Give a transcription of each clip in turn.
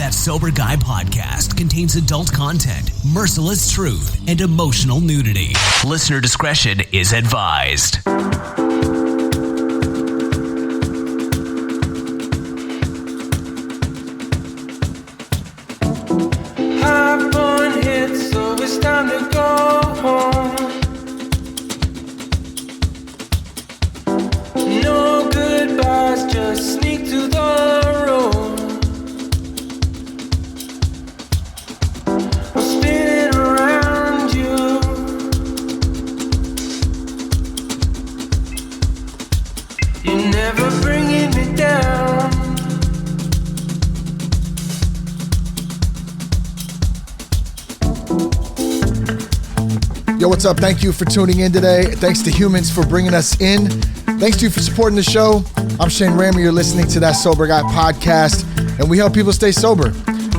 That Sober Guy podcast contains adult content, merciless truth, and emotional nudity. Listener discretion is advised. Hop on hit, so it's time to go home. No goodbyes, just sneak to the road. I'm spinning around you. You're never bringing me down. Yo, what's up? Thank you for tuning in today. Thanks to Humans for bringing us in. Thanks to you for supporting the show. I'm Shane Ramey. You're listening to That Sober Guy podcast, and we help people stay sober.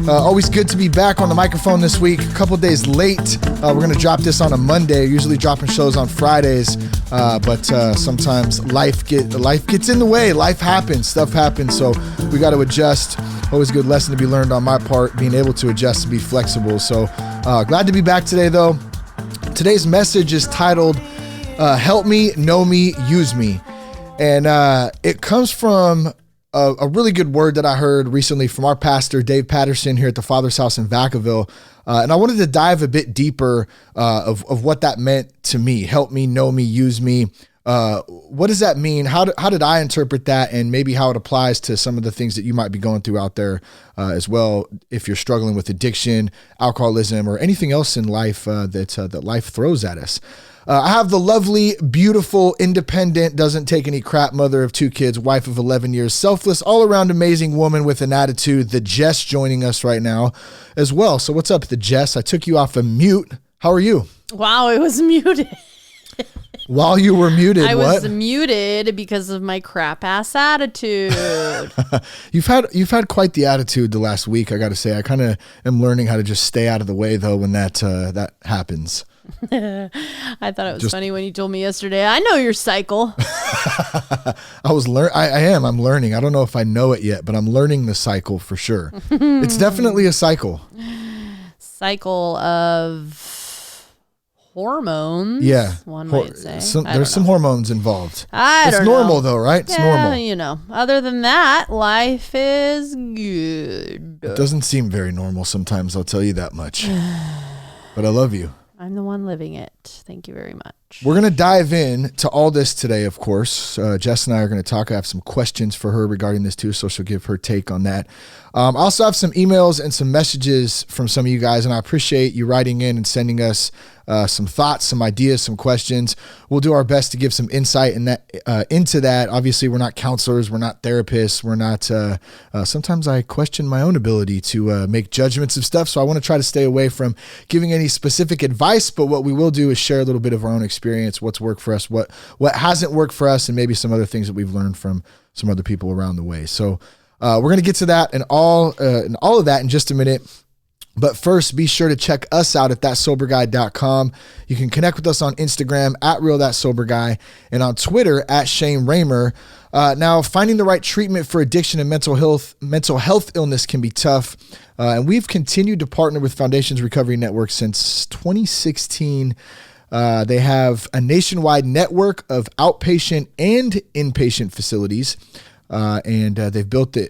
Always good to be back on the microphone this week. A couple days late. We're going to drop this on a Monday. Usually dropping shows on Fridays, but sometimes life gets in the way. Life happens. Stuff happens, so we got to adjust. Always a good lesson to be learned on my part, being able to adjust and be flexible. So glad to be back today, though. Today's message is titled, Help Me, Know Me, Use Me. And it comes from a really good word that I heard recently from our pastor, Dave Patterson, here at the Father's House in Vacaville. And I wanted to dive a bit deeper of what that meant to me. Help me, know me, use me. What does that mean? How did I interpret that, and maybe how it applies to some of the things that you might be going through out there as well, if you're struggling with addiction, alcoholism, or anything else in life that life throws at us. I have the lovely, beautiful, independent, doesn't take any crap mother of 2 kids, wife of 11 years, selfless, all-around amazing woman with an attitude, the Jess, joining us right now as well. So what's up, the Jess? I took you off of mute. How are you? Wow, it was muted. While you were muted, I what? was muted because of my crap ass attitude. You've had quite the attitude the last week, I got to say. I kind of am learning how to just stay out of the way though when that happens. I thought it was funny when you told me yesterday, I know your cycle. I'm learning. I don't know if I know it yet, but I'm learning the cycle for sure. It's definitely a cycle. Cycle of hormones. Yeah. One might say. There's some hormones involved. It's normal though, right? It's normal. You know, other than that, life is good. It doesn't seem very normal sometimes, I'll tell you that much. But I love you. I'm the one living it. Thank you very much. We're going to dive in to all this today, of course. Jess and I are going to talk. I have some questions for her regarding this too, so she'll give her take on that. I also have some emails and some messages from some of you guys, and I appreciate you writing in and sending us some thoughts, some ideas, some questions. We'll do our best to give some insight into that. Obviously, we're not counselors. We're not therapists. We're not, sometimes I question my own ability to make judgments of stuff. So I want to try to stay away from giving any specific advice, but what we will do is share a little bit of our own experience, what's worked for us, what hasn't worked for us, and maybe some other things that we've learned from some other people around the way. So we're going to get to that and all of that in just a minute. But first, be sure to check us out at thatsoberguy.com. You can connect with us on Instagram at realthatsoberguy and on Twitter at Shane Raymer. Now, finding the right treatment for addiction and mental health illness can be tough. And we've continued to partner with Foundations Recovery Network since 2016. They have a nationwide network of outpatient and inpatient facilities. And they've built the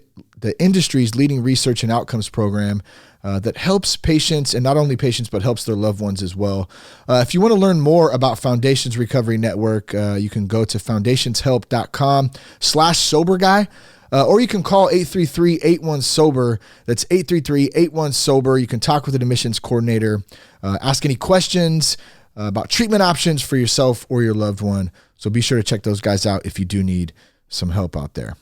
industry's leading research and outcomes program that helps patients, and not only patients, but helps their loved ones as well. If you want to learn more about Foundations Recovery Network, you can go to foundationshelp.com/soberguy, or you can call 833-81-SOBER. That's 833-81-SOBER. You can talk with an admissions coordinator, ask any questions about treatment options for yourself or your loved one. So be sure to check those guys out if you do need some help out there.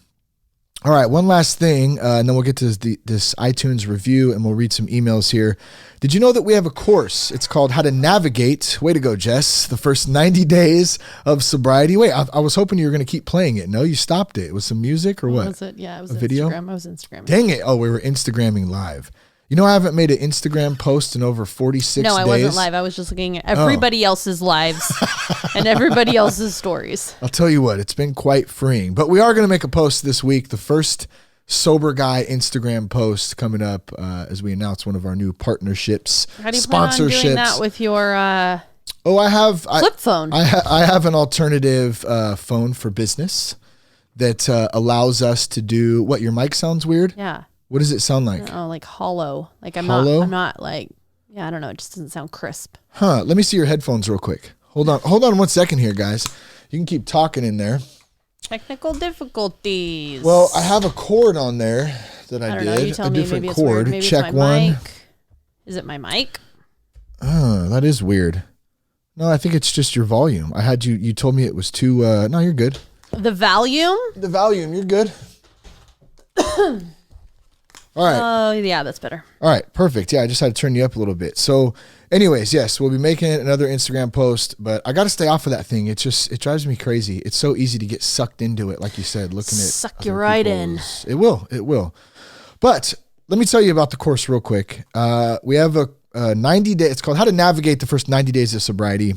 All right, one last thing, and then we'll get to this iTunes review, and we'll read some emails here. Did you know that we have a course? It's called How to Navigate, way to go, Jess, the first 90 days of sobriety. Wait, I was hoping you were going to keep playing it. No, you stopped it. It was some music or what? Was it? Yeah, it was a video? Instagram. I was Instagramming. Dang it. Oh, we were Instagramming live. You know, I haven't made an Instagram post in over 46 days. No, I wasn't live. I was just looking at everybody else's lives and everybody else's stories. I'll tell you what, it's been quite freeing. But we are going to make a post this week, the first Sober Guy Instagram post coming up as we announce one of our new partnerships, How do you plan on doing that with your I have flip phone? I have an alternative phone for business that allows us to do what. Your mic sounds weird. Yeah. What does it sound like? Oh, like hollow. Like I'm not like, yeah, I don't know. It just doesn't sound crisp. Huh. Let me see your headphones real quick. Hold on 1 second here, guys. You can keep talking in there. Technical difficulties. Well, I have a cord on there that I don't did. know. You tell a me. different Maybe cord. It's weird. Maybe Check it's my one. mic. Is it my mic? That is weird. No, I think it's just your volume. I had you told me it was too no, you're good. The volume? The volume, you're good. All right. Oh, yeah, that's better. All right, perfect. Yeah, I just had to turn you up a little bit. So, anyways, yes, we'll be making another Instagram post, but I got to stay off of that thing. It drives me crazy. It's so easy to get sucked into it, like you said, looking at Suck you right in. It will. But let me tell you about the course real quick. We have a 90-day. It's called How to Navigate the First 90 Days of Sobriety.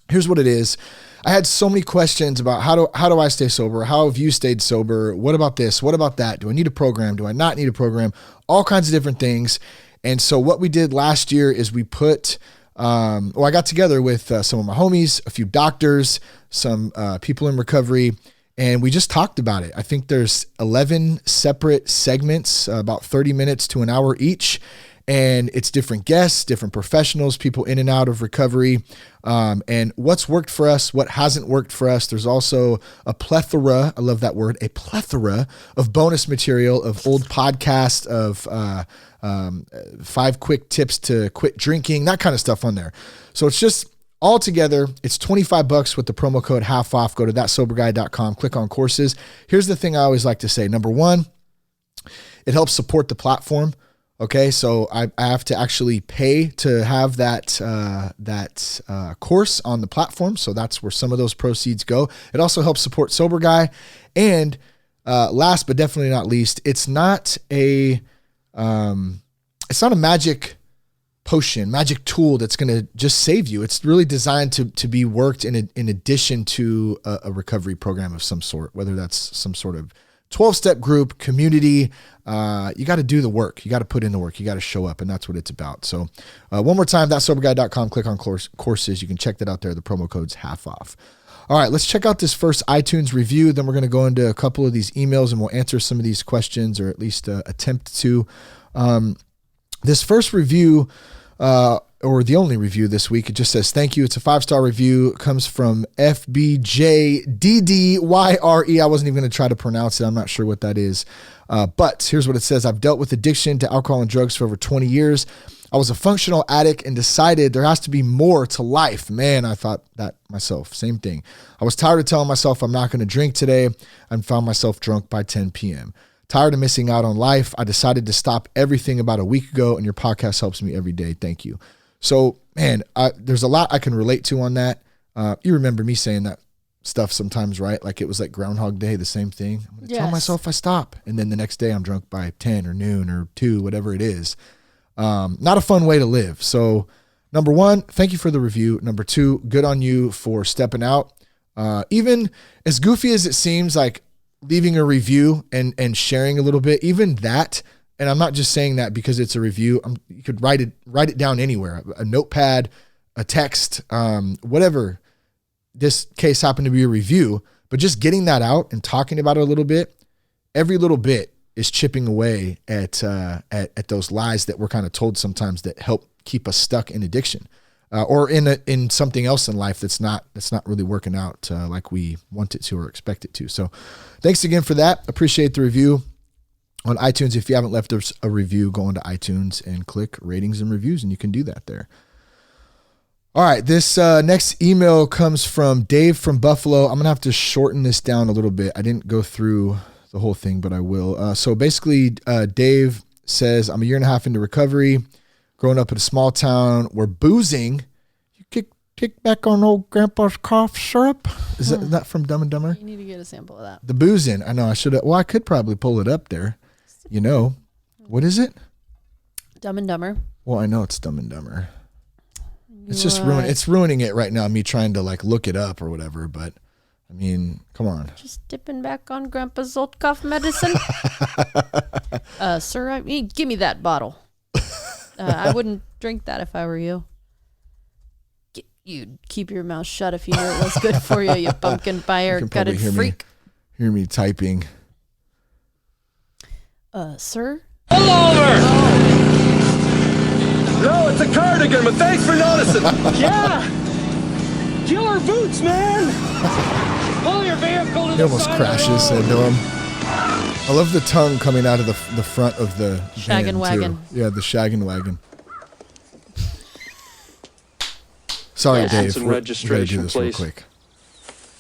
Here's what it is. I had so many questions about how do I stay sober? How have you stayed sober? What about this? What about that? Do I need a program? Do I not need a program? All kinds of different things. And so what we did last year is we put, I got together with some of my homies, a few doctors, some people in recovery, and we just talked about it. I think there's 11 separate segments, about 30 minutes to an hour each. And it's different guests, different professionals, people in and out of recovery, and what's worked for us, what hasn't worked for us. There's also a plethora, I love that word, a plethora of bonus material, of old podcasts, of 5 quick tips to quit drinking, that kind of stuff on there. So it's just all together. It's $25 with the promo code half off. Go to thatsoberguy.com, click on courses. Here's the thing I always like to say. Number one, it helps support the platform. Okay, so I have to actually pay to have that course on the platform. So that's where some of those proceeds go. It also helps support Sober Guy. And last but definitely not least, it's not a magic potion, magic tool that's going to just save you. It's really designed to be worked in addition to a recovery program of some sort, whether that's some sort of 12-step group, community. You got to do the work. You got to put in the work. You got to show up, and that's what it's about. So one more time, thatsoberguy.com, click on courses. You can check that out there. The promo code's half off. All right, let's check out this first iTunes review. Then we're going to go into a couple of these emails, and we'll answer some of these questions, or at least attempt to. This first review, or the only review this week, it just says, thank you. It's a 5-star review. It comes from FBJDDYRE. I wasn't even going to try to pronounce it. I'm not sure what that is. But here's what it says. I've dealt with addiction to alcohol and drugs for over 20 years. I was a functional addict and decided there has to be more to life. Man, I thought that myself. Same thing. I was tired of telling myself I'm not going to drink today and found myself drunk by 10 p.m. Tired of missing out on life. I decided to stop everything about a week ago, and your podcast helps me every day. Thank you. So, man, there's a lot I can relate to on that. You remember me saying that stuff sometimes, right? Like it was like Groundhog Day, the same thing. I'm going to tell myself I stop. And then the next day I'm drunk by 10 or noon or 2, whatever it is. Not a fun way to live. So, number one, thank you for the review. Number two, good on you for stepping out. Even as goofy as it seems, like leaving a review and sharing a little bit, even that. And I'm not just saying that because it's a review. You could write it down anywhere, a notepad, a text, whatever. This case happened to be a review, but just getting that out and talking about it a little bit, every little bit is chipping away at those lies that we're kind of told sometimes that help keep us stuck in addiction, or in something else in life that's not really working out like we want it to or expect it to. So, thanks again for that. Appreciate the review. On iTunes, if you haven't left us a review, go into iTunes and click ratings and reviews, and you can do that there. All right, this next email comes from Dave from Buffalo. I'm going to have to shorten this down a little bit. I didn't go through the whole thing, but I will. So basically, Dave says, I'm a year and a half into recovery, growing up in a small town where boozing, you kick back on old grandpa's cough syrup. Is that from Dumb and Dumber? You need to get a sample of that. The boozing. I know I should have. Well, I could probably pull it up there. You know, what is it? Dumb and Dumber. Well, I know it's Dumb and Dumber. It's just ruining it right now. Me trying to like look it up or whatever, but I mean, come on. Just dipping back on Grandpa's old cough medicine. Sir, give me that bottle. I wouldn't drink that if I were you. You'd keep your mouth shut if you knew it was good for you, you pumpkin pie hair-gutted freak. Hear me typing. Sir? Pull over! No, it's a cardigan, but thanks for noticing. Yeah! Killer boots, man! Pull your vehicle to He the almost side crashes of the road. into him. I love the tongue coming out of the front of the Shaggin' wagon. Too. Yeah, the shaggin' wagon. Sorry, Dave. License and We're registration, gonna do this please. real quick.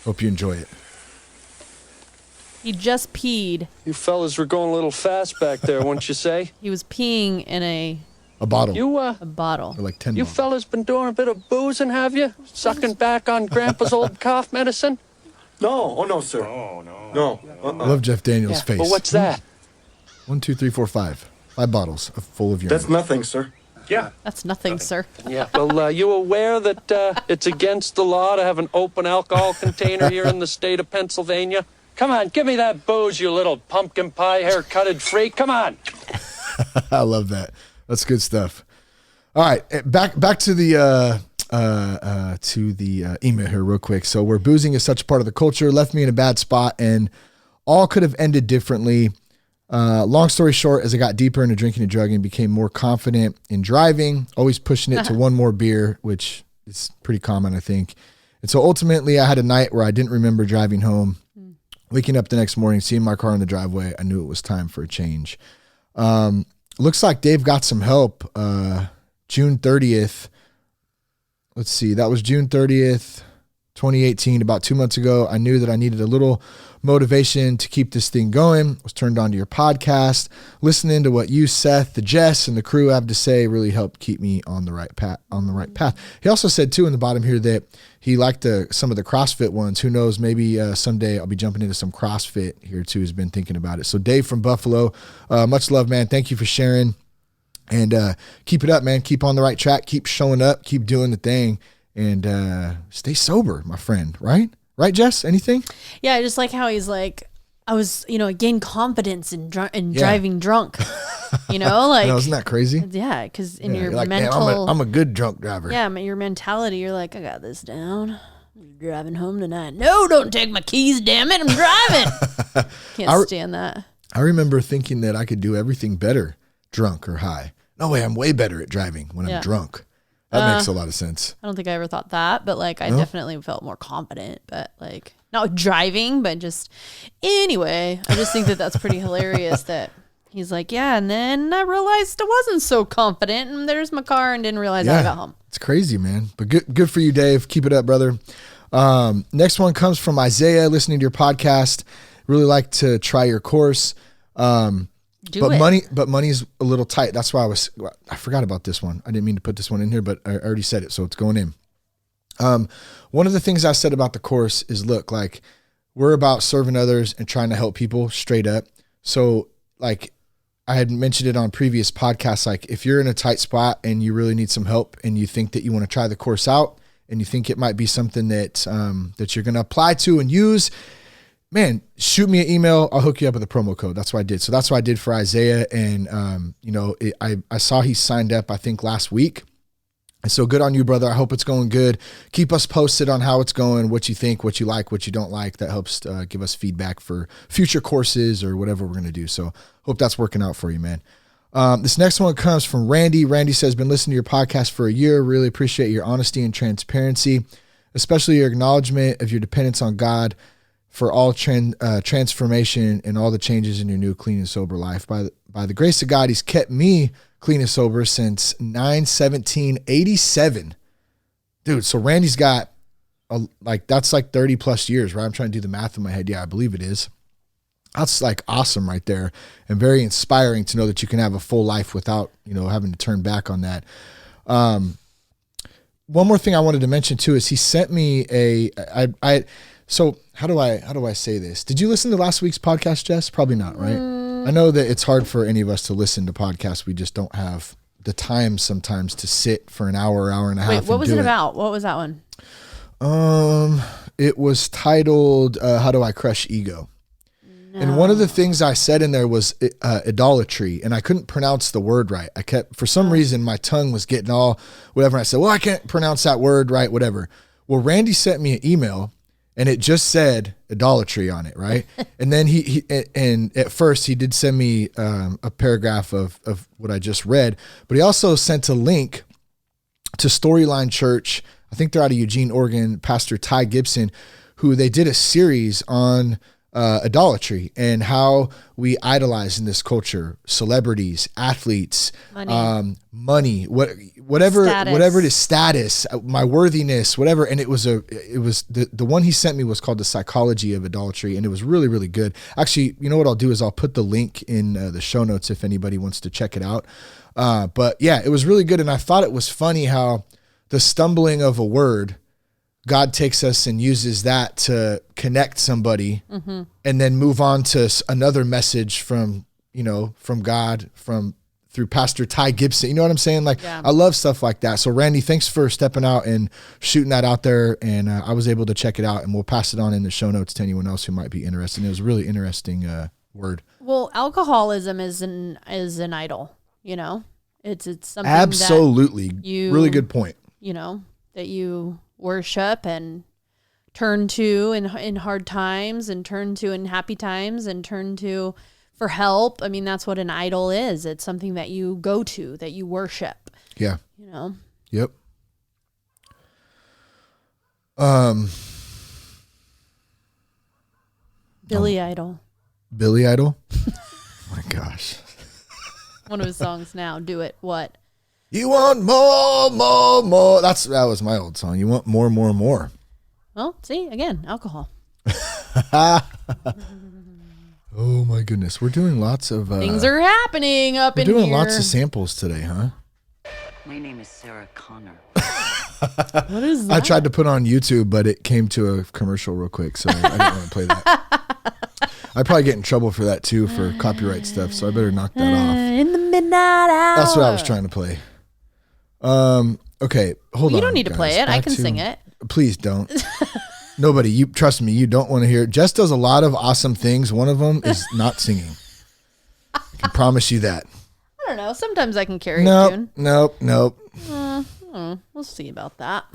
Hope you enjoy it. He just peed. You fellas were going a little fast back there, wouldn't you say? He was peeing in a bottle. a bottle. Or like 10 You bottles. fellas been doing a bit of boozing, have you? Sucking back on Grandpa's old cough medicine? No, oh no, sir. Oh no. No. I love Jeff Daniels' face. Well, what's that? 1, 2, 3, 4, 5. 5 bottles full of urine. That's nothing, sir. Yeah. That's nothing, sir. Yeah. Well, you aware that it's against the law to have an open alcohol container here in the state of Pennsylvania? Come on, give me that booze, you little pumpkin pie hair-cutted freak. Come on. I love that. That's good stuff. All right, back to the email here real quick. So where boozing is such a part of the culture, left me in a bad spot, and all could have ended differently. Long story short, as I got deeper into drinking and drugging, became more confident in driving, always pushing it to one more beer, which is pretty common, I think. And so ultimately I had a night where I didn't remember driving home. Waking up the next morning, seeing my car in the driveway, I knew it was time for a change. Looks like Dave got some help. June 30th. Let's see. That was June 30th, 2018, about 2 months ago. I knew that I needed a little motivation to keep this thing going. Was turned on to your podcast. Listening to what you, Seth, the Jess, and the crew have to say really helped keep me on the right path. He also said too in the bottom here that he liked some of the CrossFit ones. Who knows? Maybe someday I'll be jumping into some CrossFit here too. Has been thinking about it. So Dave from Buffalo, much love, man. Thank you for sharing, and keep it up, man. Keep on the right track. Keep showing up. Keep doing the thing, and stay sober, my friend. Right, Jess? Anything? Yeah, I just like how he's like, I was, I gained confidence in driving drunk. Like, No, isn't that crazy? Yeah, because in your you're like, mental, "Man, I'm a good drunk driver." yeah, your mentality, you're like, I got this down. I'm driving home tonight. No, don't take my keys, damn it! I'm driving. Can't stand that. I remember thinking that I could do everything better drunk or high. No way, I'm way better at driving when I'm drunk. That makes a lot of sense. I don't think I ever thought that, but I definitely felt more confident, but not driving, but just anyway, I just think that that's pretty hilarious that he's like, yeah. And then I realized I wasn't so confident and there's my car and didn't realize I got home. It's crazy, man. But good for you, Dave. Keep it up, brother. Next one comes from Isaiah, listening to your podcast. Really like to try your course. But money's a little tight. That's why I forgot about this one. I didn't mean to put this one in here, but I already said it, so it's going in. One of the things I said about the course is, look, we're about serving others and trying to help people straight up. So I had mentioned it on previous podcasts, if you're in a tight spot and you really need some help and you think that you want to try the course out and you think it might be something that you're going to apply to and use, man, shoot me an email. I'll hook you up with a promo code. That's what I did. So that's what I did for Isaiah. And, I saw he signed up, I think last week. And so good on you, brother. I hope it's going good. Keep us posted on how it's going, what you think, what you like, what you don't like. That helps give us feedback for future courses or whatever we're going to do. So hope that's working out for you, man. This next one comes from Randy. Randy says, been listening to your podcast for a year. Really appreciate your honesty and transparency, especially your acknowledgement of your dependence on God for all transformation and all the changes in your new clean and sober life. By the grace of God, he's kept me clean and sober since 9/17/87. Dude, so Randy's got that's 30 plus years, right? I'm trying to do the math in my head. Yeah, I believe it is. That's awesome right there, and very inspiring to know that you can have a full life without, having to turn back on that. One more thing I wanted to mention too is he sent me so how do I say this? Did you listen to last week's podcast, Jess? Probably not, right? I know that it's hard for any of us to listen to podcasts. We just don't have the time sometimes to sit for an hour and a half. Wait, what was it about? What was that one? It was titled How Do I Crush Ego? And one of the things I said in there was idolatry, and I couldn't pronounce the word right. For some reason, my tongue was getting all whatever. I said, well, I can't pronounce that word right, whatever. Well, Randy sent me an email, and it just said idolatry on it, right? And then and at first he did send me a paragraph of what I just read, but he also sent a link to Storyline Church. I think they're out of Eugene, Oregon, Pastor Ty Gibson, who they did a series on idolatry and how we idolize in this culture, celebrities, athletes, money, whatever it is, status, my worthiness, whatever. And it was the one he sent me was called The Psychology of Idolatry. And it was really, really good. Actually, you know what I'll do is I'll put the link in the show notes if anybody wants to check it out. But yeah, it was really good. And I thought it was funny how the stumbling of a word, God takes us and uses that to connect somebody and then move on to another message from God, through Pastor Ty Gibson. You know what I'm saying? Like, yeah. I love stuff like that. So Randy, thanks for stepping out and shooting that out there. And I was able to check it out, and we'll pass it on in the show notes to anyone else who might be interested. It was a really interesting word. Well, alcoholism is an idol, it's something absolutely that really good point, that you worship and turn to in hard times and turn to in happy times and turn to for help. I mean, that's what an idol is. It's something that you go to, that you worship. Yeah. Yep. Billy Idol. Billy Idol? Oh my gosh. One of his songs now. Do it. What? You want more. That was my old song. You want more. Well, see, again, alcohol. Oh my goodness. We're doing lots of things are happening up in here. We're doing lots of samples today, huh? My name is Sarah Connor. What is that? I tried to put on YouTube, but it came to a commercial real quick, so I didn't want to play that. I'd probably get in trouble for that too, for copyright stuff, so I better knock that off. In the midnight hour. That's what I was trying to play. Okay, hold on. You don't need to guys. play it. Back I can sing it. Please don't. Nobody, you trust me, you don't want to hear it. Jess does a lot of awesome things. One of them is not singing. I can promise you that. I don't know. Sometimes I can carry a tune. Nope. We'll see about that.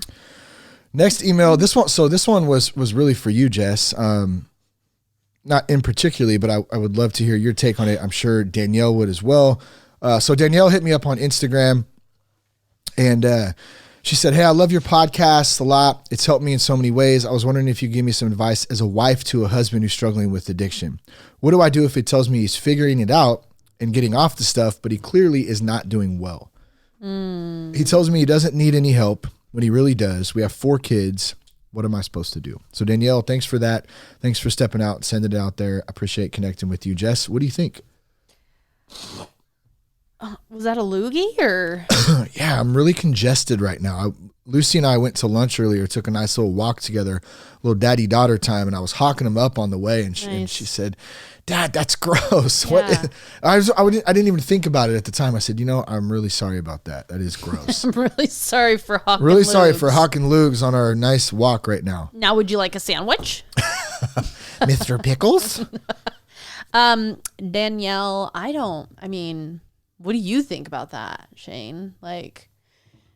Next email. This one was really for you, Jess. Not in particularly, but I would love to hear your take on it. I'm sure Danielle would as well. So Danielle hit me up on Instagram, and she said, "Hey, I love your podcast a lot. It's helped me in so many ways. I was wondering if you give me some advice as a wife to a husband who's struggling with addiction. What do I do if he tells me he's figuring it out and getting off the stuff, but he clearly is not doing well? He tells me he doesn't need any help when he really does. We have 4 kids. What am I supposed to do?" So Danielle, thanks for that. Thanks for stepping out and sending it out there. I appreciate connecting with you. Jess, what do you think? Was that a loogie or? Yeah, I'm really congested right now. Lucy and I went to lunch earlier, took a nice little walk together, little daddy-daughter time, and I was hawking him up on the way, and she said, "Dad, that's gross." Yeah. I didn't even think about it at the time. I said, I'm really sorry about that. That is gross. I'm really sorry for hawking Really lugs. sorry for hawking lugs on our nice walk right now. Now, would you like a sandwich? Mr. Pickles? Danielle, what do you think about that, Shane?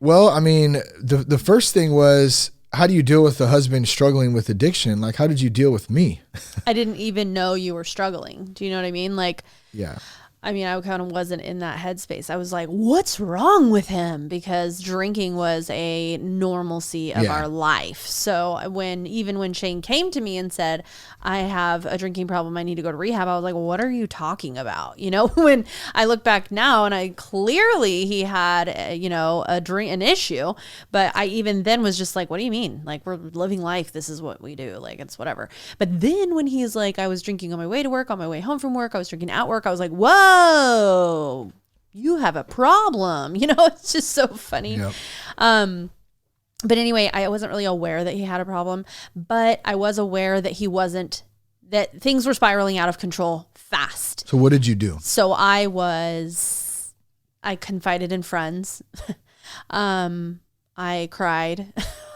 Well, the first thing was, how do you deal with a husband struggling with addiction? Like, how did you deal with me? I didn't even know you were struggling. Do you know what I mean? Yeah. I kind of wasn't in that headspace. I was like, what's wrong with him? Because drinking was a normalcy of our life. So even when Shane came to me and said, I have a drinking problem, I need to go to rehab, I was like, what are you talking about? When I look back now, and he had, an issue, but I even then was just like, what do you mean? We're living life. This is what we do. It's whatever. But then when he's like, I was drinking on my way to work, on my way home from work, I was drinking at work, I was like, whoa, you have a problem. It's just so funny. Yep. But anyway, I wasn't really aware that he had a problem, but I was aware that that things were spiraling out of control fast. So what did you do? So I confided in friends. I cried.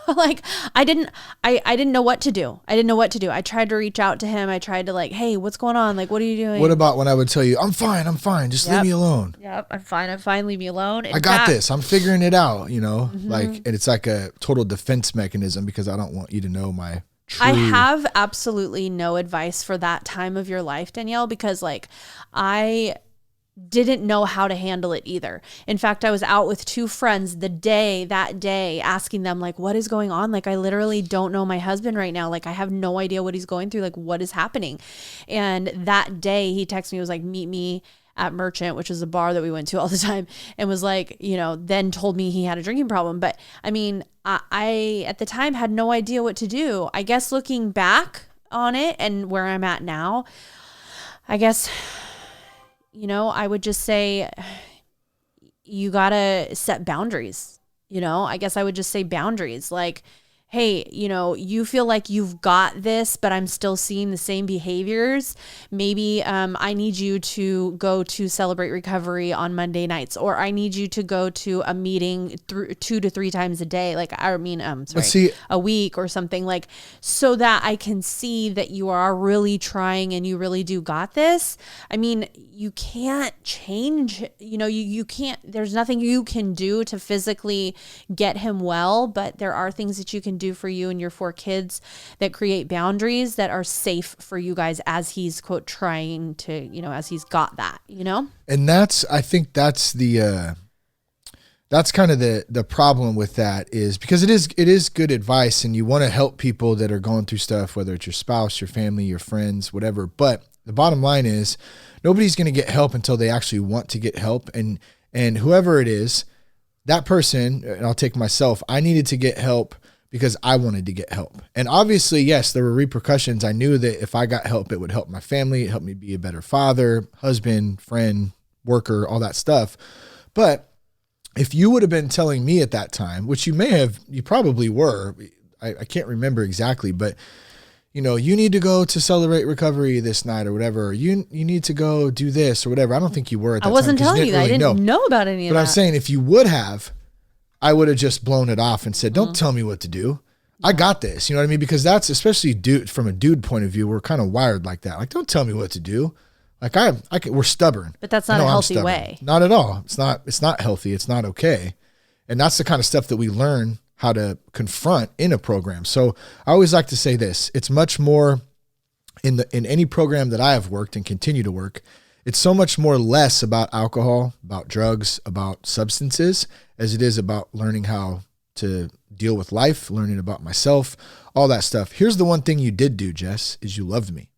Like I didn't know what to do. I tried to reach out to him. I tried to like, hey, what's going on? Like, what are you doing? What about when I would tell you, I'm fine. Just leave me alone. Yep. I'm fine. Leave me alone. I got this. I'm figuring it out, like, and it's like a total defense mechanism because I don't want you to know my true. I have absolutely no advice for that time of your life, Danielle, because like I didn't know how to handle it either. In fact, I was out with two friends that day asking them like, what is going on? Like, I literally don't know my husband right now. Like, I have no idea what he's going through. Like, what is happening? And that day he texted me, was like, meet me at Merchant, which is a bar that we went to all the time, and was like, then told me he had a drinking problem. But I mean, I at the time had no idea what to do. I guess looking back on it and where I'm at now, I guess, I would just say you got to set boundaries. I guess I would just say boundaries. Like, hey, you feel like you've got this, but I'm still seeing the same behaviors. Maybe I need you to go to Celebrate Recovery on Monday nights, or I need you to go to a meeting 2 to 3 times a day. Like, a week or something, like, so that I can see that you are really trying and you really do got this. I mean, you can't change, you can't, there's nothing you can do to physically get him well, but there are things that you can do for you and your 4 kids that create boundaries that are safe for you guys as he's quote trying to, as he's got that, And I think that's that's kind of the problem with that, is because it is good advice and you want to help people that are going through stuff, whether it's your spouse, your family, your friends, whatever. But the bottom line is nobody's going to get help until they actually want to get help. And whoever it is, that person, and I'll take myself, I needed to get help because I wanted to get help. And obviously, yes, there were repercussions. I knew that if I got help, it would help my family, it helped me be a better father, husband, friend, worker, all that stuff. But if you would have been telling me at that time, which you probably were, I can't remember exactly, but you need to go to Celebrate Recovery this night or whatever. You need to go do this or whatever. I don't think you were at that time. I wasn't telling you that. I didn't know about any of that. But I'm saying if you would have, I would have just blown it off and said, don't tell me what to do. I got this. You know what I mean? Because that's, especially from a dude point of view, we're kind of wired like that. Like, don't tell me what to do. Like we're stubborn. But that's not a healthy way. Not at all. It's not healthy. It's not okay. And that's the kind of stuff that we learn how to confront in a program. So I always like to say this, it's much more in any program that I have worked and continue to work, it's so much more less about alcohol, about drugs, about substances, as it is about learning how to deal with life, learning about myself, all that stuff. Here's the one thing you did do, Jess, is you loved me.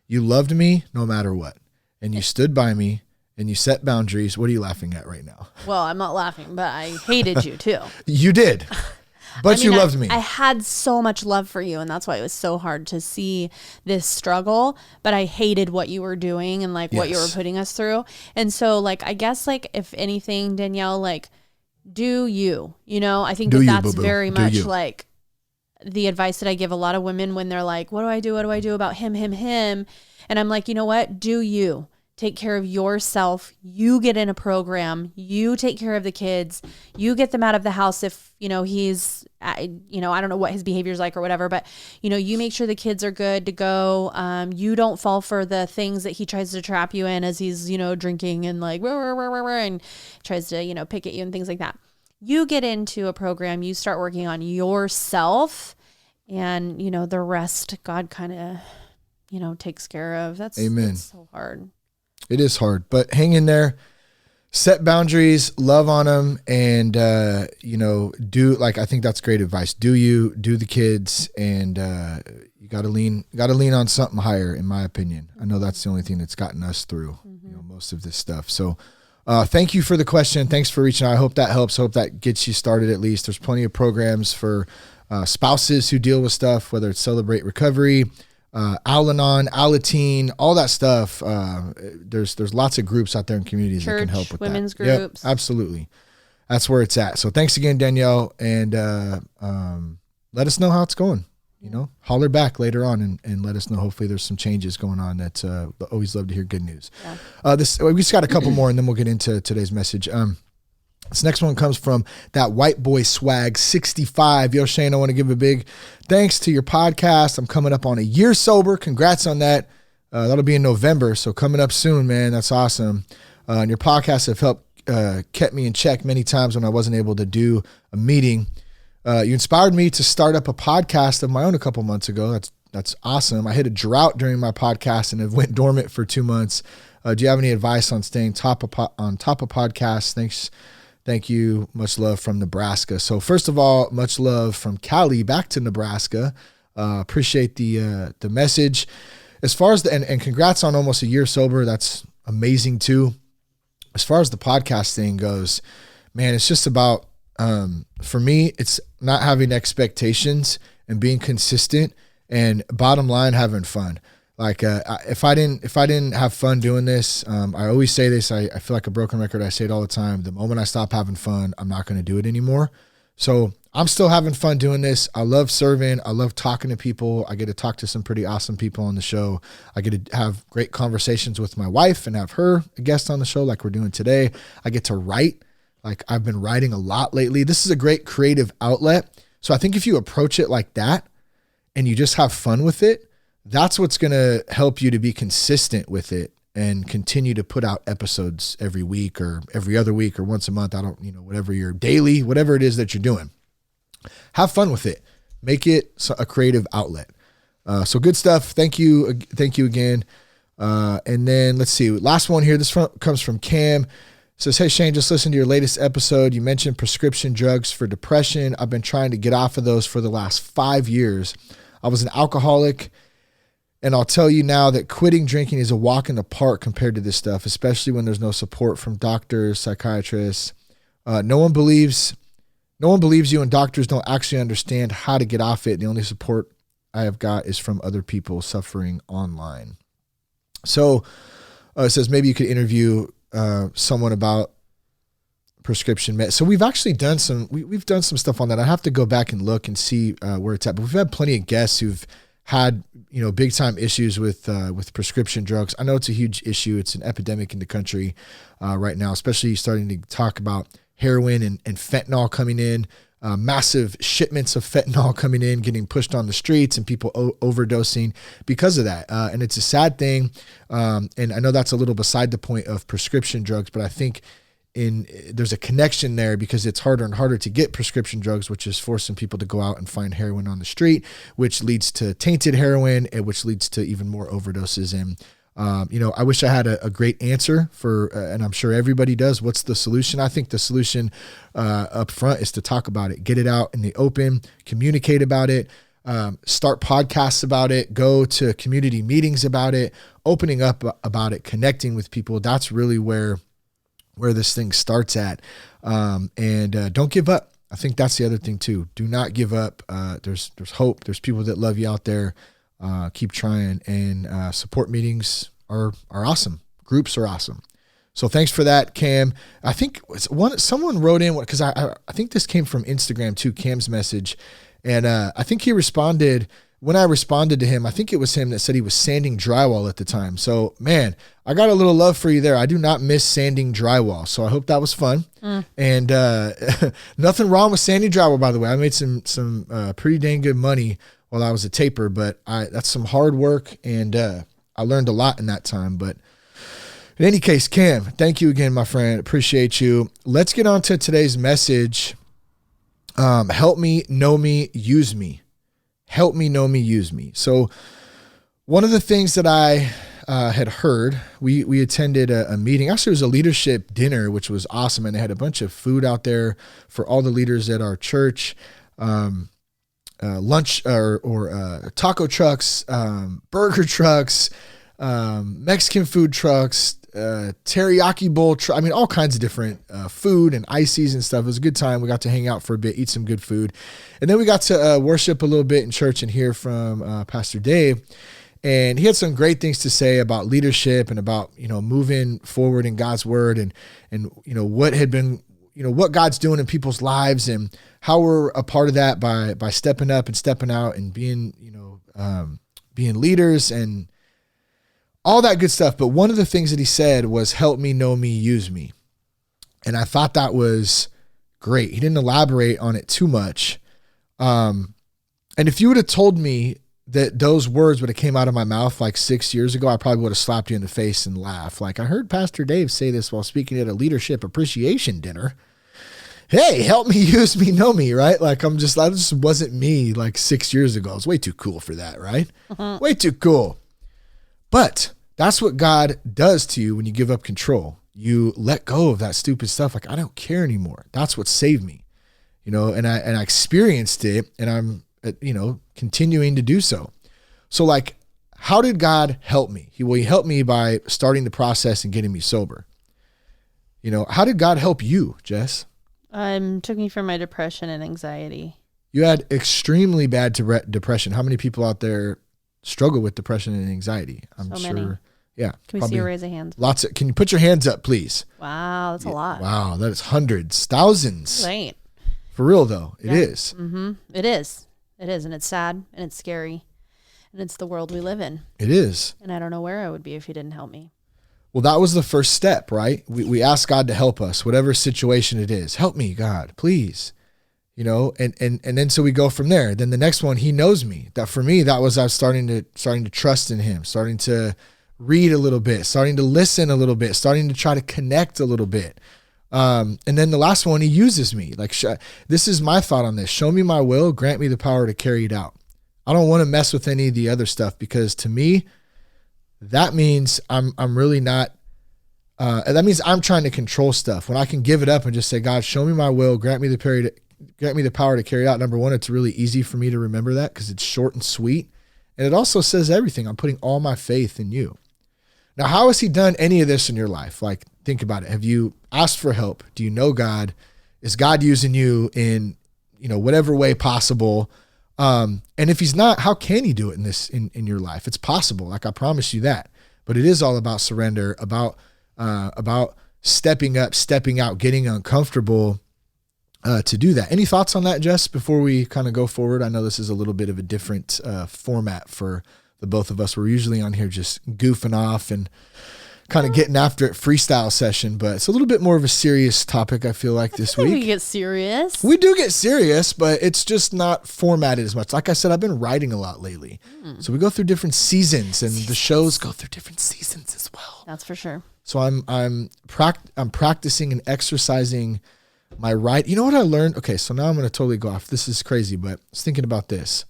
You loved me no matter what. And you stood by me and you set boundaries. What are you laughing at right now? Well, I'm not laughing, but I hated you too. You did. But you loved me. I had so much love for you, and that's why it was so hard to see this struggle. But I hated what you were doing and like what you were putting us through. And so like, I guess like if anything, Danielle, like do you, I think that's very much like the advice that I give a lot of women when they're like, what do I do? What do I do about him? And I'm like, you know what? Do you take care of yourself? You get in a program, you take care of the kids, you get them out of the house. If, he's, I don't know what his behavior is like or whatever, but you make sure the kids are good to go. You don't fall for the things that he tries to trap you in as he's, drinking and like, and tries to, pick at you and things like that. You get into a program, you start working on yourself, and, the rest God kind of, takes care of. Amen. That's so hard. It is hard, but hang in there, set boundaries, love on them, and, do, like, I think that's great advice. Do the kids, and you got to lean on something higher, in my opinion. I know that's the only thing that's gotten us through, most of this stuff. So thank you for the question. Thanks for reaching out. I hope that helps. I hope that gets you started at least. There's plenty of programs for spouses who deal with stuff, whether it's Celebrate Recovery, Al-Anon, Alateen, all that stuff. There's lots of groups out there in communities that can help with women's that. groups. Yep, absolutely. That's where it's at. So thanks again, Danielle. And let us know how it's going. Holler back later on and let us know. Hopefully there's some changes going on. That's always love to hear good news. Yeah. We just got a couple more and then we'll get into today's message. This next one comes from that white boy swag 65. Yo, Shane, I want to give a big thanks to your podcast. I'm coming up on a year sober. Congrats on that. That'll be in November. So coming up soon, man. That's awesome. And your podcasts have helped kept me in check many times when I wasn't able to do a meeting. You inspired me to start up a podcast of my own a couple months ago. That's awesome. I hit a drought during my podcast and it went dormant for 2 months. Do you have any advice on staying on top of podcasts? Thanks. Thank you. Much love from Nebraska. So first of all, much love from Cali back to Nebraska. Appreciate the message. As far as and congrats on almost a year sober. That's amazing too. As far as the podcast thing goes, man, it's just about, for me, it's not having expectations and being consistent, and bottom line, having fun. Like, if I didn't have fun doing this, I always say this, I feel like a broken record. I say it all the time. The moment I stop having fun, I'm not going to do it anymore. So I'm still having fun doing this. I love serving. I love talking to people. I get to talk to some pretty awesome people on the show. I get to have great conversations with my wife and have her a guest on the show like we're doing today. I get to write. Like, I've been writing a lot lately. This is a great creative outlet. So I think if you approach it like that and you just have fun with it, that's what's going to help you to be consistent with it and continue to put out episodes every week or every other week or once a month. Whatever your daily, whatever it is that you're doing, have fun with it. Make it a creative outlet. So good stuff. Thank you again. And then let's see, last one here. This comes from Cam. It says, hey Shane, just listen to your latest episode. You mentioned prescription drugs for depression. I've been trying to get off of those for the last 5 years. I was an alcoholic, and I'll tell you now that quitting drinking is a walk in the park compared to this stuff, especially when there's no support from doctors, psychiatrists. No one believes you, and doctors don't actually understand how to get off it. The only support I have got is from other people suffering online. So it says maybe you could interview someone about prescription med. So we've actually done we've done some stuff on that. I have to go back and look and see where it's at. But we've had plenty of guests who've had, big time issues with prescription drugs. I know it's a huge issue. It's an epidemic in the country right now, especially starting to talk about heroin and fentanyl coming in, massive shipments of fentanyl coming in, getting pushed on the streets, and people overdosing because of that. And it's a sad thing. And I know that's a little beside the point of prescription drugs, but I think there's a connection there because it's harder and harder to get prescription drugs, which is forcing people to go out and find heroin on the street, which leads to tainted heroin, and which leads to even more overdoses. And, I wish I had a great answer for, and I'm sure everybody does. What's the solution? I think the solution up front is to talk about it, get it out in the open, communicate about it, start podcasts about it, go to community meetings about it, opening up about it, connecting with people. That's really where this thing starts at. And don't give up. I think that's the other thing too. Do not give up. There's hope. There's people that love you out there. Keep trying, and support meetings are awesome. Groups are awesome. So thanks for that, Cam. I think someone wrote in, because I think this came from Instagram too, Cam's message. And I think he responded. When I responded to him, I think it was him that said he was sanding drywall at the time. So, man, I got a little love for you there. I do not miss sanding drywall. So I hope that was fun. And nothing wrong with sanding drywall, by the way. I made some pretty dang good money while I was a taper, but that's some hard work, and I learned a lot in that time. But in any case, Cam, thank you again, my friend. Appreciate you. Let's get on to today's message. Help me, know me, use me. Help me, know me, use me. So one of the things that I had heard, we attended a meeting. Actually, it was a leadership dinner, which was awesome. And they had a bunch of food out there for all the leaders at our church. Lunch or taco trucks, burger trucks, Mexican food trucks, teriyaki bowl. All kinds of different food and ices and stuff. It was a good time. We got to hang out for a bit, eat some good food. And then we got to worship a little bit in church and hear from Pastor Dave. And he had some great things to say about leadership and about, moving forward in God's word and what had been, what God's doing in people's lives and how we're a part of that by stepping up and stepping out and being, being leaders and all that good stuff. But one of the things that he said was, help me, know me, use me. And I thought that was great. He didn't elaborate on it too much. And if you would have told me that those words would have came out of my mouth like 6 years ago, I probably would have slapped you in the face and laughed. Like, I heard Pastor Dave say this while speaking at a leadership appreciation dinner. Hey, help me, use me, know me, right? Like, that just wasn't me like 6 years ago. I was way too cool for that, right? Way too cool. But that's what God does to you when you give up control. You let go of that stupid stuff. Like, I don't care anymore. That's what saved me, and I experienced it, and I'm, continuing to do so. So like, how did God help me? He helped me by starting the process and getting me sober. How did God help you, Jess? Took me from my depression and anxiety. You had extremely bad depression. How many people out there struggle with depression and anxiety? I'm so sure. Many. Yeah. Can we see a raise of hands? Can you put your hands up, please? Wow, that's a lot. Wow, that is hundreds, thousands. Right. For real though, it is. Mm-hmm. It is. It is, and it's sad, and it's scary, and it's the world we live in. It is. And I don't know where I would be if he didn't help me. Well, that was the first step, right? We ask God to help us, whatever situation it is. Help me, God, please. And then so we go from there. Then the next one, he knows me. That for me, that was I was starting to trust in him, starting to read a little bit, starting to listen a little bit, starting to try to connect a little bit. And then the last one, he uses me. Like, this is my thought on this. Show me my will, grant me the power to carry it out. I don't want to mess with any of the other stuff, because to me, that means I'm really not, that means I'm trying to control stuff. When I can give it up and just say, God, show me my will, grant me the power to carry it out. Number one, it's really easy for me to remember that because it's short and sweet. And it also says everything. I'm putting all my faith in you. Now, how has he done any of this in your life? Like, think about it. Have you asked for help? Do you know God? Is God using you in, whatever way possible? And if he's not, how can he do it in your life? It's possible. Like, I promise you that. But it is all about surrender, about stepping up, stepping out, getting uncomfortable to do that. Any thoughts on that, Jess, before we kind of go forward? I know this is a little bit of a different format for the both of us. We're usually on here just goofing off and kind of getting after it, freestyle session, but it's a little bit more of a serious topic, I feel like, this week. We get serious. We do get serious, but it's just not formatted as much. Like I said, I've been writing a lot lately. So we go through different seasons, and the shows go through different seasons as well. That's for sure. So I'm practicing and exercising my right. You know what I learned? Okay, so now I'm going to totally go off. This is crazy, but I was thinking about this.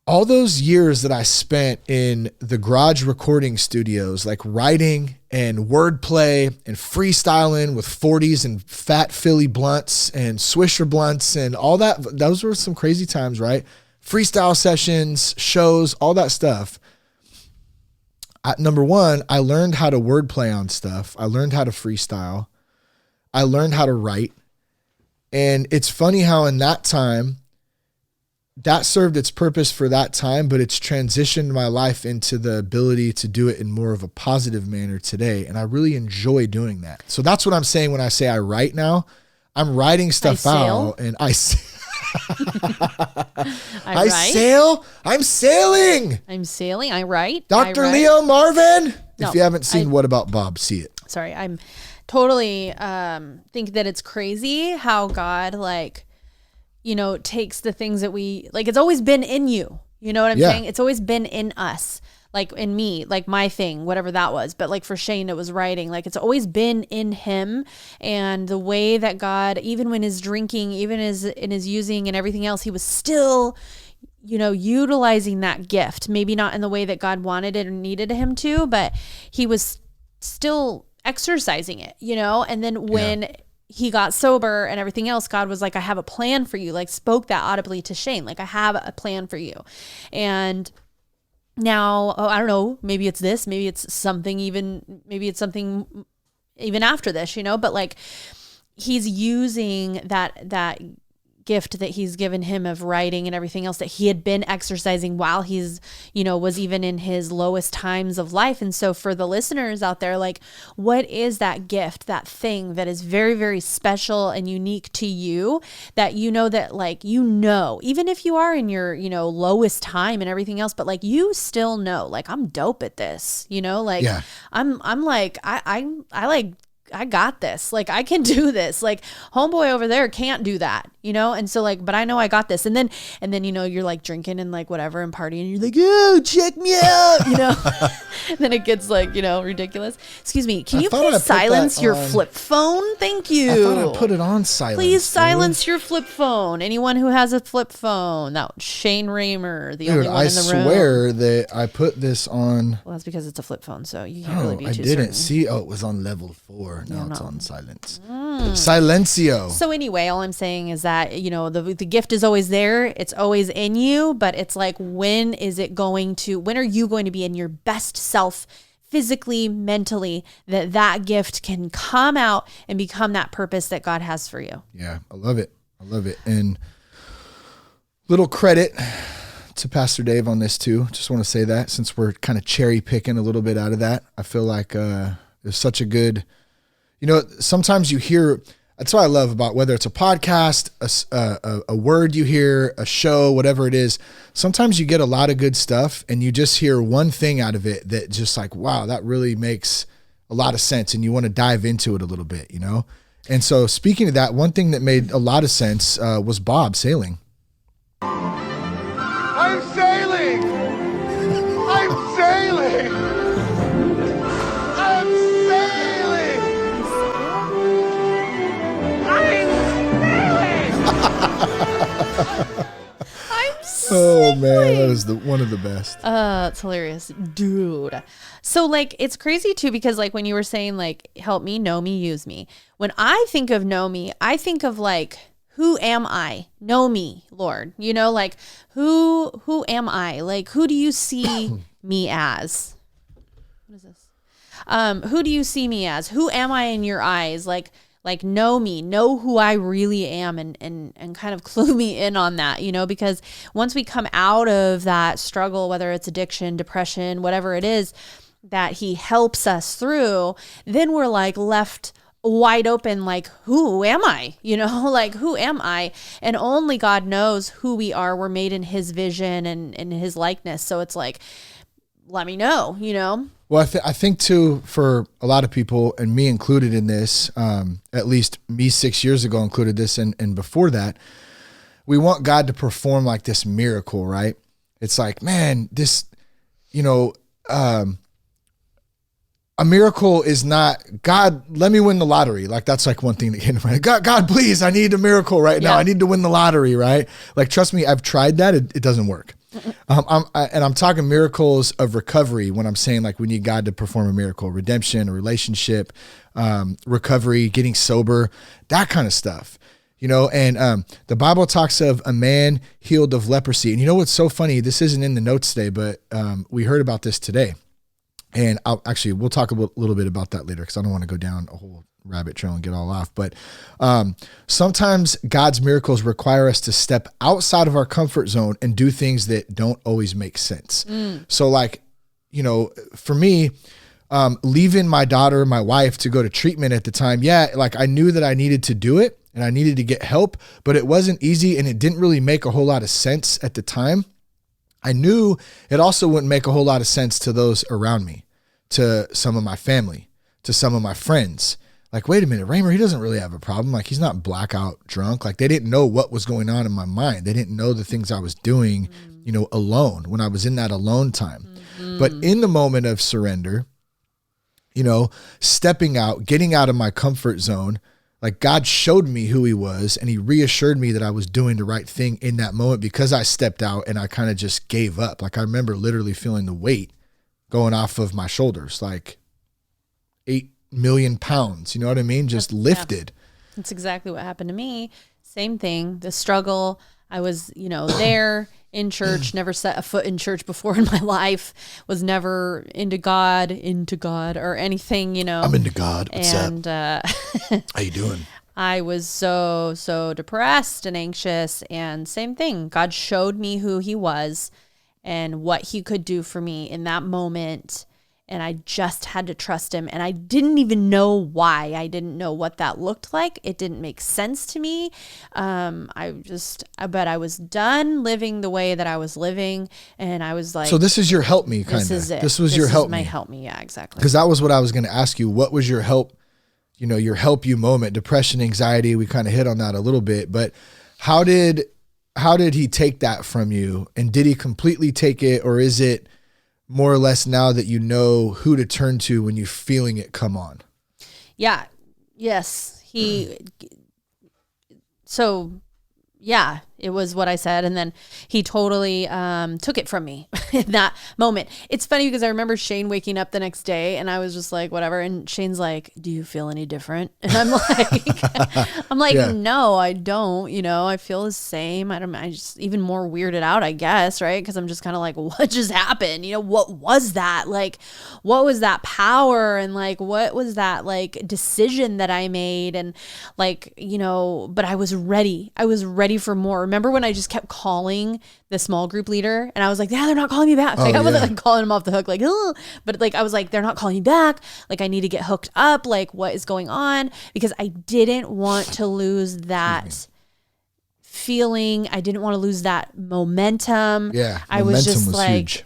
All those years that I spent in the garage recording studios, like writing and wordplay and freestyling with 40s and fat Philly blunts and Swisher blunts and all that, those were some crazy times, right? Freestyle sessions, shows, all that stuff. Number one, I learned how to wordplay on stuff. I learned how to freestyle. I learned how to write. And it's funny how in that time, that served its purpose for that time, but it's transitioned my life into the ability to do it in more of a positive manner today. And I really enjoy doing that. So that's what I'm saying when I say I write now. I'm writing stuff out, and I sail. I'm sailing. I'm sailing. I write. Dr. Leo Marvin. If you haven't seen What About Bob, see it. Sorry. I'm totally think that it's crazy how God takes the things that we like. It's always been in you. You know what I'm saying? It's always been in us, like in me, like my thing, whatever that was. But like for Shane, it was writing. Like it's always been in him. And the way that God, even when his drinking, even in his using and everything else, he was still, utilizing that gift. Maybe not in the way that God wanted it or needed him to, but he was still exercising it, And then when he got sober and everything else, God was like, I have a plan for you. Like spoke that audibly to Shane. Like I have a plan for you. And now, I don't know, maybe it's this, maybe it's something even after this, but like he's using that gift that he's given him of writing and everything else that he had been exercising while he's, was even in his lowest times of life. And so for the listeners out there, like, what is that gift, that thing that is very, very special and unique to you that that like, even if you are in your, lowest time and everything else, but like, you still know, like, I'm dope at this, like, I'm like, I like I got this. Like, I can do this. Like, homeboy over there can't do that, you know? And so like, but I know I got this. And then, you know, you're like drinking and like whatever and partying and you're like, oh, check me out, you know? Then it gets like, you know, ridiculous. Excuse me. Can you please silence your flip phone? Thank you. I thought I put it on silence. Please silence your flip phone. Anyone who has a flip phone. That Shane Raymer, the only one in the room. I swear that I put this on. Well, that's because it's a flip phone, so you can't really be too certain. I didn't see. Oh, it was on level 4. Now it's on silence. Silencio. So anyway, all I'm saying is that, you know, the gift is always there. It's always in you, but it's like, when are you going to be in your best self, physically, mentally, that gift can come out and become that purpose that God has for you. Yeah, I love it. And little credit to Pastor Dave on this too. Just want to say that, since we're kind of cherry picking a little bit out of that. I feel like there's such a good, you know, sometimes you hear, that's what I love about whether it's a podcast, a word you hear, a show, whatever it is. Sometimes you get a lot of good stuff and you just hear one thing out of it that just like, wow, that really makes a lot of sense. And you want to dive into it a little bit, you know? And so speaking of that, one thing that made a lot of sense was Bob sailing. I'm sailing! I'm sailing! I'm sailing! Oh man, that is one of the best. It's hilarious, dude. So like, it's crazy too, because like when you were saying like, help me, know me, use me. When I think of know me, I think of like, who am I? Know me, Lord. You know, like who am I? Like, who do you see me as? What is this? Who do you see me as? Who am I in your eyes? Like know me, know who I really am, and kind of clue me in on that, you know, because once we come out of that struggle, whether it's addiction, depression, whatever it is that he helps us through, then we're like left wide open, like, who am I? You know, like, who am I? And only God knows who we are. We're made in his vision and in his likeness. So it's like, let me know, you know? Well, I think too, for a lot of people, and me included in this, at least me 6 years ago included this, and before that, we want God to perform like this miracle, right? It's like, man, this, you know, a miracle is not, God, let me win the lottery. Like, that's like one thing that came to mind. God, please, I need a miracle right now. I need to win the lottery, right? Like, trust me, I've tried that. It doesn't work. I'm talking miracles of recovery when I'm saying like we need God to perform a miracle, redemption, a relationship, recovery, getting sober, that kind of stuff, you know. And the Bible talks of a man healed of leprosy. And you know what's so funny? This isn't in the notes today, but we heard about this today. And we'll talk a little bit about that later because I don't want to go down a whole rabbit trail and get all off. But sometimes God's miracles require us to step outside of our comfort zone and do things that don't always make sense. So like, you know, for me, leaving my daughter, my wife, to go to treatment at the time, like I knew that I needed to do it and I needed to get help, but it wasn't easy and it didn't really make a whole lot of sense at the time. I knew it also wouldn't make a whole lot of sense to those around me, to some of my family, to some of my friends. Like, wait a minute, Raymer, he doesn't really have a problem. Like, he's not blackout drunk. Like, they didn't know what was going on in my mind. They didn't know the things I was doing, you know, alone, when I was in that alone time. But in the moment of surrender, you know, stepping out, getting out of my comfort zone, like God showed me who he was and he reassured me that I was doing the right thing in that moment because I stepped out and I kind of just gave up. Like, I remember literally feeling the weight going off of my shoulders, like 8 million pounds, you know what I mean? Just lifted. Yeah. That's exactly what happened to me. Same thing, the struggle. I was, you know, there in church, never set a foot in church before in my life, was never into God or anything, you know. I'm into God. What's and, up? How you doing? I was so depressed and anxious, and same thing. God showed me who he was and what he could do for me in that moment. And I just had to trust him. And I didn't even know why. I didn't know what that looked like. It didn't make sense to me. But I was done living the way that I was living. And I was like, so this is your help me kind of. This is it. This was your help me. My help me. Yeah, exactly. Because that was what I was going to ask you. What was your help your help you moment, depression, anxiety. We kind of hit on that a little bit, but how did he take that from you? And did he completely take it, or is it more or less now that you know who to turn to when you're feeling it come on? Yeah. Yes. Yeah, it was what I said. And then he totally took it from me in that moment. It's funny because I remember Shane waking up the next day and I was just like, whatever. And Shane's like, do you feel any different? And I'm like, Yeah. no, I don't. I feel the same. I just even more weirded out, I guess. Right. Cause I'm just kind of like, what just happened? What was that? Like, what was that power? And like, what was that like decision that I made? And like, but I was ready. I was ready for more. Remember when I just kept calling the small group leader and I was like, yeah, they're not calling me back. Like I wasn't like calling them off the hook, like, ugh. But like, I was like, they're not calling me back. Like I need to get hooked up. Like what is going on? Because I didn't want to lose that feeling. I didn't want to lose that momentum. Yeah. I was just huge.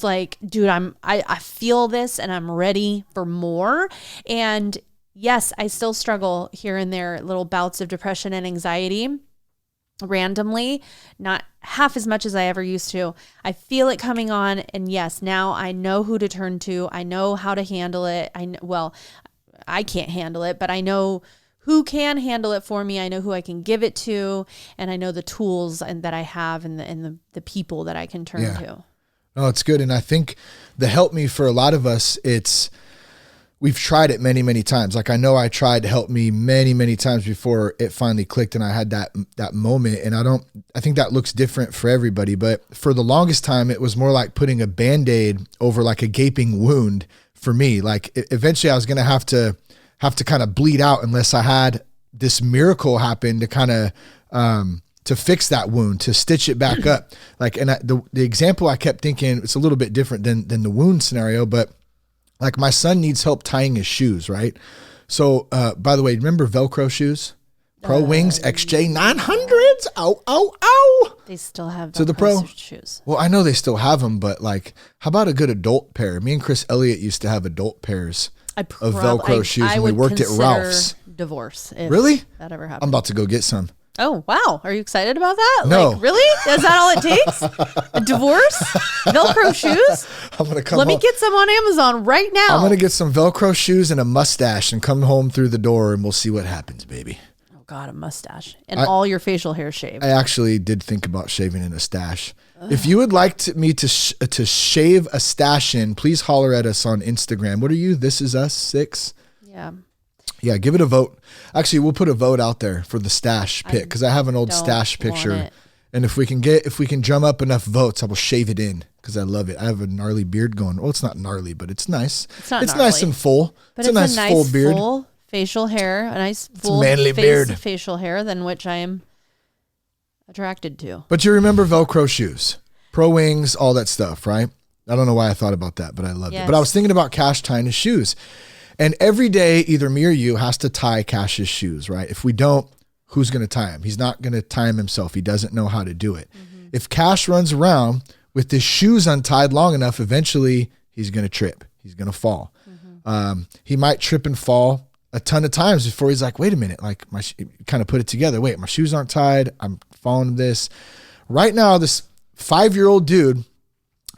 like, dude, I feel this and I'm ready for more. And yes, I still struggle here and there, little bouts of depression and anxiety. Randomly, not half as much as I ever used to. I feel it coming on, and yes, now I know who to turn to. I know how to handle it. I can't handle it, but I know who can handle it for me. I know who I can give it to, and I know the tools that I have and the people that I can turn to. No, it's good. And I think the help me for a lot of us, we've tried it many, many times. Like I know I tried to help me many, many times before it finally clicked and I had that moment. And I think that looks different for everybody, but for the longest time, it was more like putting a Band-Aid over like a gaping wound for me. Like eventually I was going to have to kind of bleed out unless I had this miracle happen to kind of, to fix that wound, to stitch it back up. Like, and the example I kept thinking, it's a little bit different than the wound scenario, but like my son needs help tying his shoes, right? So, by the way, remember Velcro shoes? Pro Wings XJ 900s? Ow, ow, ow. They still have to the Pro shoes. Well, I know they still have them, but like, how about a good adult pair? Me and Chris Elliott used to have adult pairs of Velcro shoes when we worked at Ralph's. Divorce. Really? That ever happened? I'm about to go get some. Oh, wow. Are you excited about that? No. Like, really? Is that all it takes? A divorce? Velcro shoes? I'm going to come Let me get some on Amazon right now. I'm going to get some Velcro shoes and a mustache and come home through the door and we'll see what happens, baby. Oh, God, a mustache. And all your facial hair shaved. I actually did think about shaving in a stash. If you would like me to shave a stash in, please holler at us on Instagram. What are you? This is us 6? Yeah. Yeah, give it a vote. Actually, we'll put a vote out there for the stash pick because I have an old stash picture. And if we can drum up enough votes, I will shave it in because I love it. I have a gnarly beard going. Well, it's not gnarly, but it's nice. It's nice and full. But it's a nice full beard. Full facial hair, a nice full manly beard. Facial hair than which I am attracted to. But you remember Velcro shoes, Pro Wings, all that stuff, right? I don't know why I thought about that, but I loved it. But I was thinking about Cash tying his shoes. And every day, either me or you has to tie Cash's shoes, right? If we don't, who's going to tie him? He's not going to tie him himself. He doesn't know how to do it. Mm-hmm. If Cash runs around with his shoes untied long enough, eventually he's going to trip. He's going to fall. Mm-hmm. He might trip and fall a ton of times before he's like, wait a minute, like kind of put it together. Wait, my shoes aren't tied. I'm falling this. Right now, this 5-year-old dude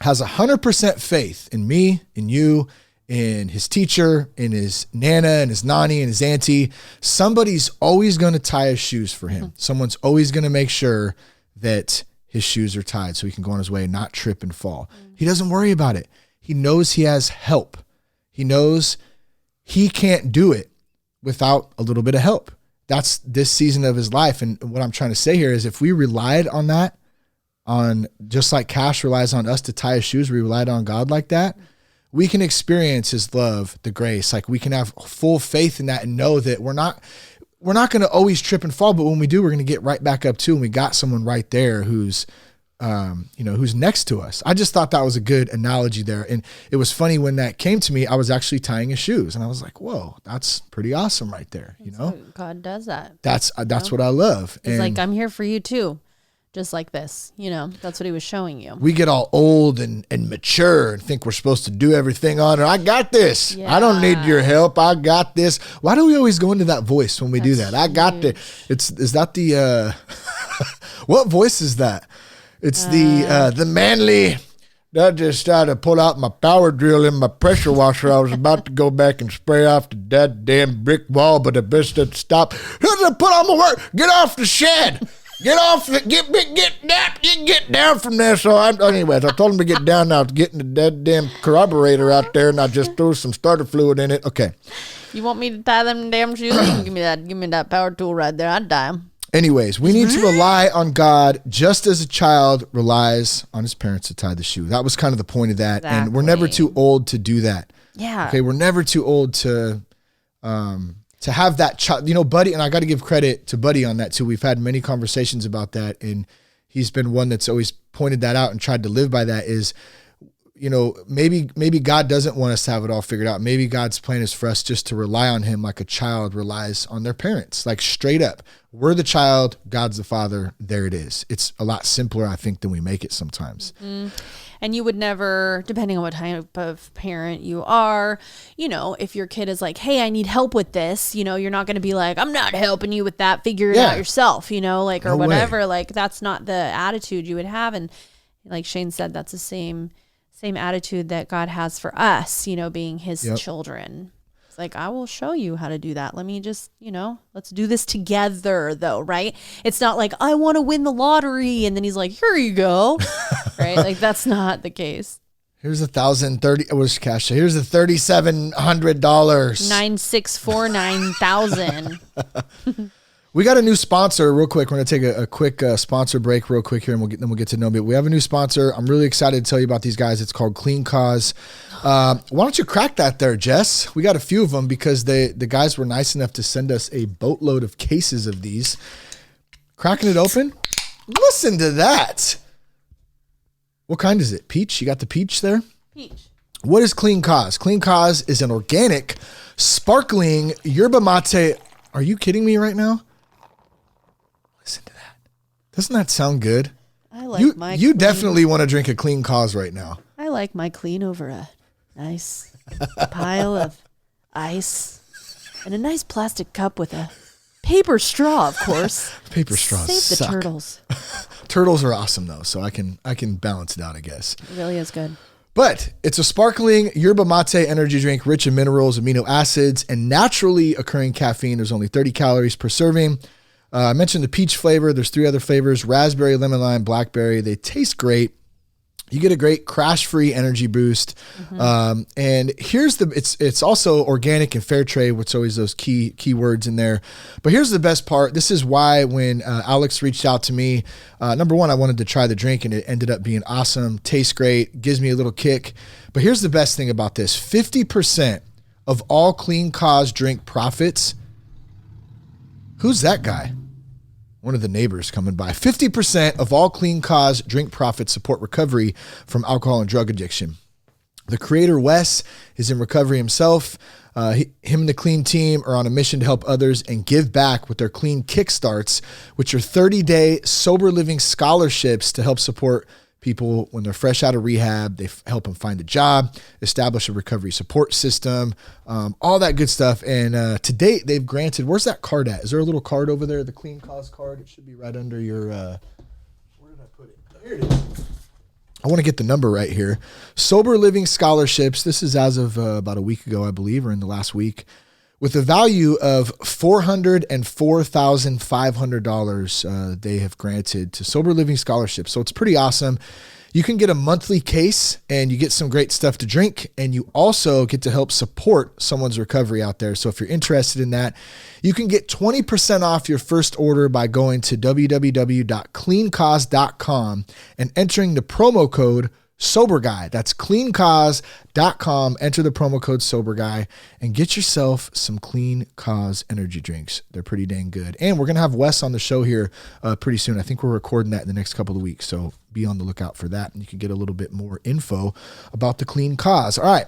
has 100% faith in me, in you, in his teacher, in his nana, and his nanny, and his auntie. Somebody's always going to tie his shoes for him. Someone's always going to make sure that his shoes are tied so he can go on his way and not trip and fall. He doesn't worry about it. He knows he has help. He knows he can't do it without a little bit of help. That's this season of his life. And what I'm trying to say here is if we relied on that, on just like Cash relies on us to tie his shoes, we relied on God like that, we can experience his love, the grace. Like we can have full faith in that and know that we're not going to always trip and fall, but when we do, we're going to get right back up too. And we got someone right there who's next to us. I just thought that was a good analogy there. And it was funny when that came to me, I was actually tying his shoes and I was like, whoa, that's pretty awesome right there. God does that. That's what I love. He's like, I'm here for you too. just like this. That's what he was showing you. We get all old and mature and think we're supposed to do everything on it. I got this. Yeah. I don't need your help. I got this. Why do we always go into that voice when we do that? I got the, is that the, what voice is that? It's the manly, I just started to pull out my power drill in my pressure washer. I was about to go back and spray off the dead damn brick wall, but the best to stop. Put on my work. Get off the shed. Get off the, get down from there. So anyways, I told him to get down now, getting the dead damn carburetor out there, and I just threw some starter fluid in it. Okay. You want me to tie them damn shoes? Give me that power tool right there. I'd tie them. Anyways, we need to rely on God just as a child relies on his parents to tie the shoe. That was kind of the point of that. Exactly. And we're never too old to do that. Yeah. Okay, we're never too old to have that child. Buddy, and I got to give credit to Buddy on that too. We've had many conversations about that, and he's been one that's always pointed that out and tried to live by that is, maybe God doesn't want us to have it all figured out. Maybe God's plan is for us just to rely on him like a child relies on their parents, like straight up. We're the child, God's the father. There it is. It's a lot simpler, I think, than we make it sometimes. Mm-hmm. And you would never, depending on what type of parent you are, if your kid is like, hey, I need help with this, you're not going to be like, I'm not helping you with that. Figure it out yourself, or no whatever. Way. Like, that's not the attitude you would have. And like Shane said, that's the same attitude that God has for us, being his children. It's like, I will show you how to do that. Let me just, let's do this together though, right? It's not like, I want to win the lottery. And then he's like, here you go. Right? Like, that's not the case. Here's $1,030. Where's cash? Here's the $3,700. 9,649,000. We got a new sponsor real quick. We're going to take a quick sponsor break real quick here, and we'll get to know me. We have a new sponsor. I'm really excited to tell you about these guys. It's called Clean Cause. Why don't you crack that there, Jess? We got a few of them because the guys were nice enough to send us a boatload of cases of these. Cracking it open. Listen to that. What kind is it? Peach? You got the peach there? Peach. What is Clean Cause? Clean Cause is an organic, sparkling yerba mate. Are you kidding me right now? Listen to that. Doesn't that sound good? I like you definitely want to drink a Clean Cause right now. I like my clean over a nice pile of ice and a nice plastic cup with a paper straw, of course. Paper straws Save the suck. turtles. Turtles are awesome though, so I can balance it out, I guess. It really is good. But it's a sparkling yerba mate energy drink rich in minerals, amino acids, and naturally occurring caffeine. There's only 30 calories per serving. I mentioned the peach flavor. There's 3 other flavors: raspberry, lemon lime, blackberry. They taste great. You get a great crash-free energy boost. Mm-hmm. And here's it's also organic and fair trade, which always those key words in there. But here's the best part. This is why when Alex reached out to me, number one, I wanted to try the drink, and it ended up being awesome. Tastes great, gives me a little kick. But here's the best thing about this. 50% of all Clean Cause drink profits. Who's that guy? One of the neighbors coming by. 50% of all Clean Cause drink profits support recovery from alcohol and drug addiction. The creator, Wes, is in recovery himself. Him and the Clean team are on a mission to help others and give back with their Clean Kickstarts, which are 30-day sober living scholarships to help support people when they're fresh out of rehab. They help them find a job, establish a recovery support system, all that good stuff. And to date, they've granted, where's that card at? Is there a little card over there, the Clean Cause card? It should be right under your, where did I put it? Here it is. I want to get the number right here. Sober Living Scholarships. This is as of about a week ago, I believe, or in the last week, with a value of $404,500 they have granted to Sober Living Scholarships. So it's pretty awesome. You can get a monthly case and you get some great stuff to drink, and you also get to help support someone's recovery out there. So if you're interested in that, you can get 20% off your first order by going to www.cleancause.com and entering the promo code SOBERGUY. That's cleancause.com. Enter the promo code SOBERGUY and get yourself some Clean Cause energy drinks. They're pretty dang good. And we're going to have Wes on the show here pretty soon. I think we're recording that in the next couple of weeks. So be on the lookout for that, and you can get a little bit more info about the Clean Cause. All right.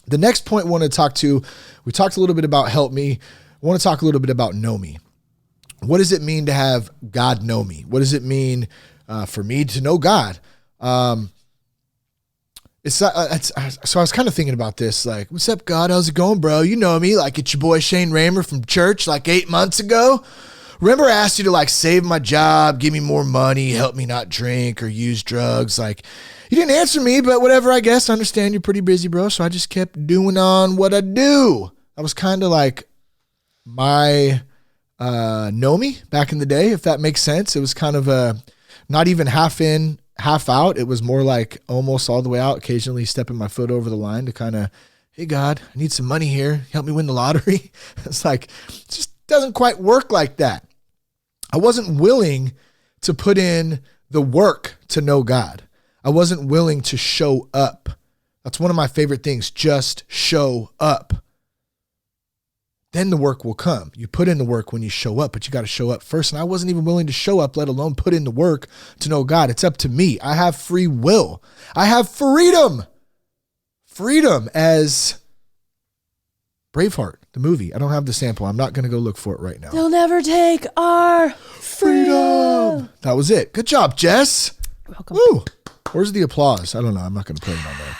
The next point we want to talk to, we talked a little bit about help me. I want to talk a little bit about know me. what does it mean to have God know me? What does it mean for me to know God? So I was kind of thinking about this, like, what's up, God? How's it going, bro? You know me, like, it's your boy Shane Raymer from church like 8 months ago. Remember I asked you to like save my job, give me more money, help me not drink or use drugs. Like, you didn't answer me, but whatever, I guess. I understand you're pretty busy, bro. So I just kept doing on what I do. I was kind of like my know me back in the day, if that makes sense. It was kind of not even half in, half out. It was more like almost all the way out, occasionally stepping my foot over the line to kind of, hey, God, I need some money here. Help me win the lottery. It's like, it just doesn't quite work like that. I wasn't willing to put in the work to know God. I wasn't willing to show up. That's one of my favorite things. Just show up. Then the work will come. You put in the work when you show up, but you got to show up first. And I wasn't even willing to show up, let alone put in the work to know God. It's up to me. I have free will. I have freedom. Freedom as Braveheart, the movie. I don't have the sample. I'm not going to go look for it right now. They'll never take our freedom. That was it. Good job, Jess. Welcome. Woo. Where's the applause? I don't know. I'm not going to play it on there.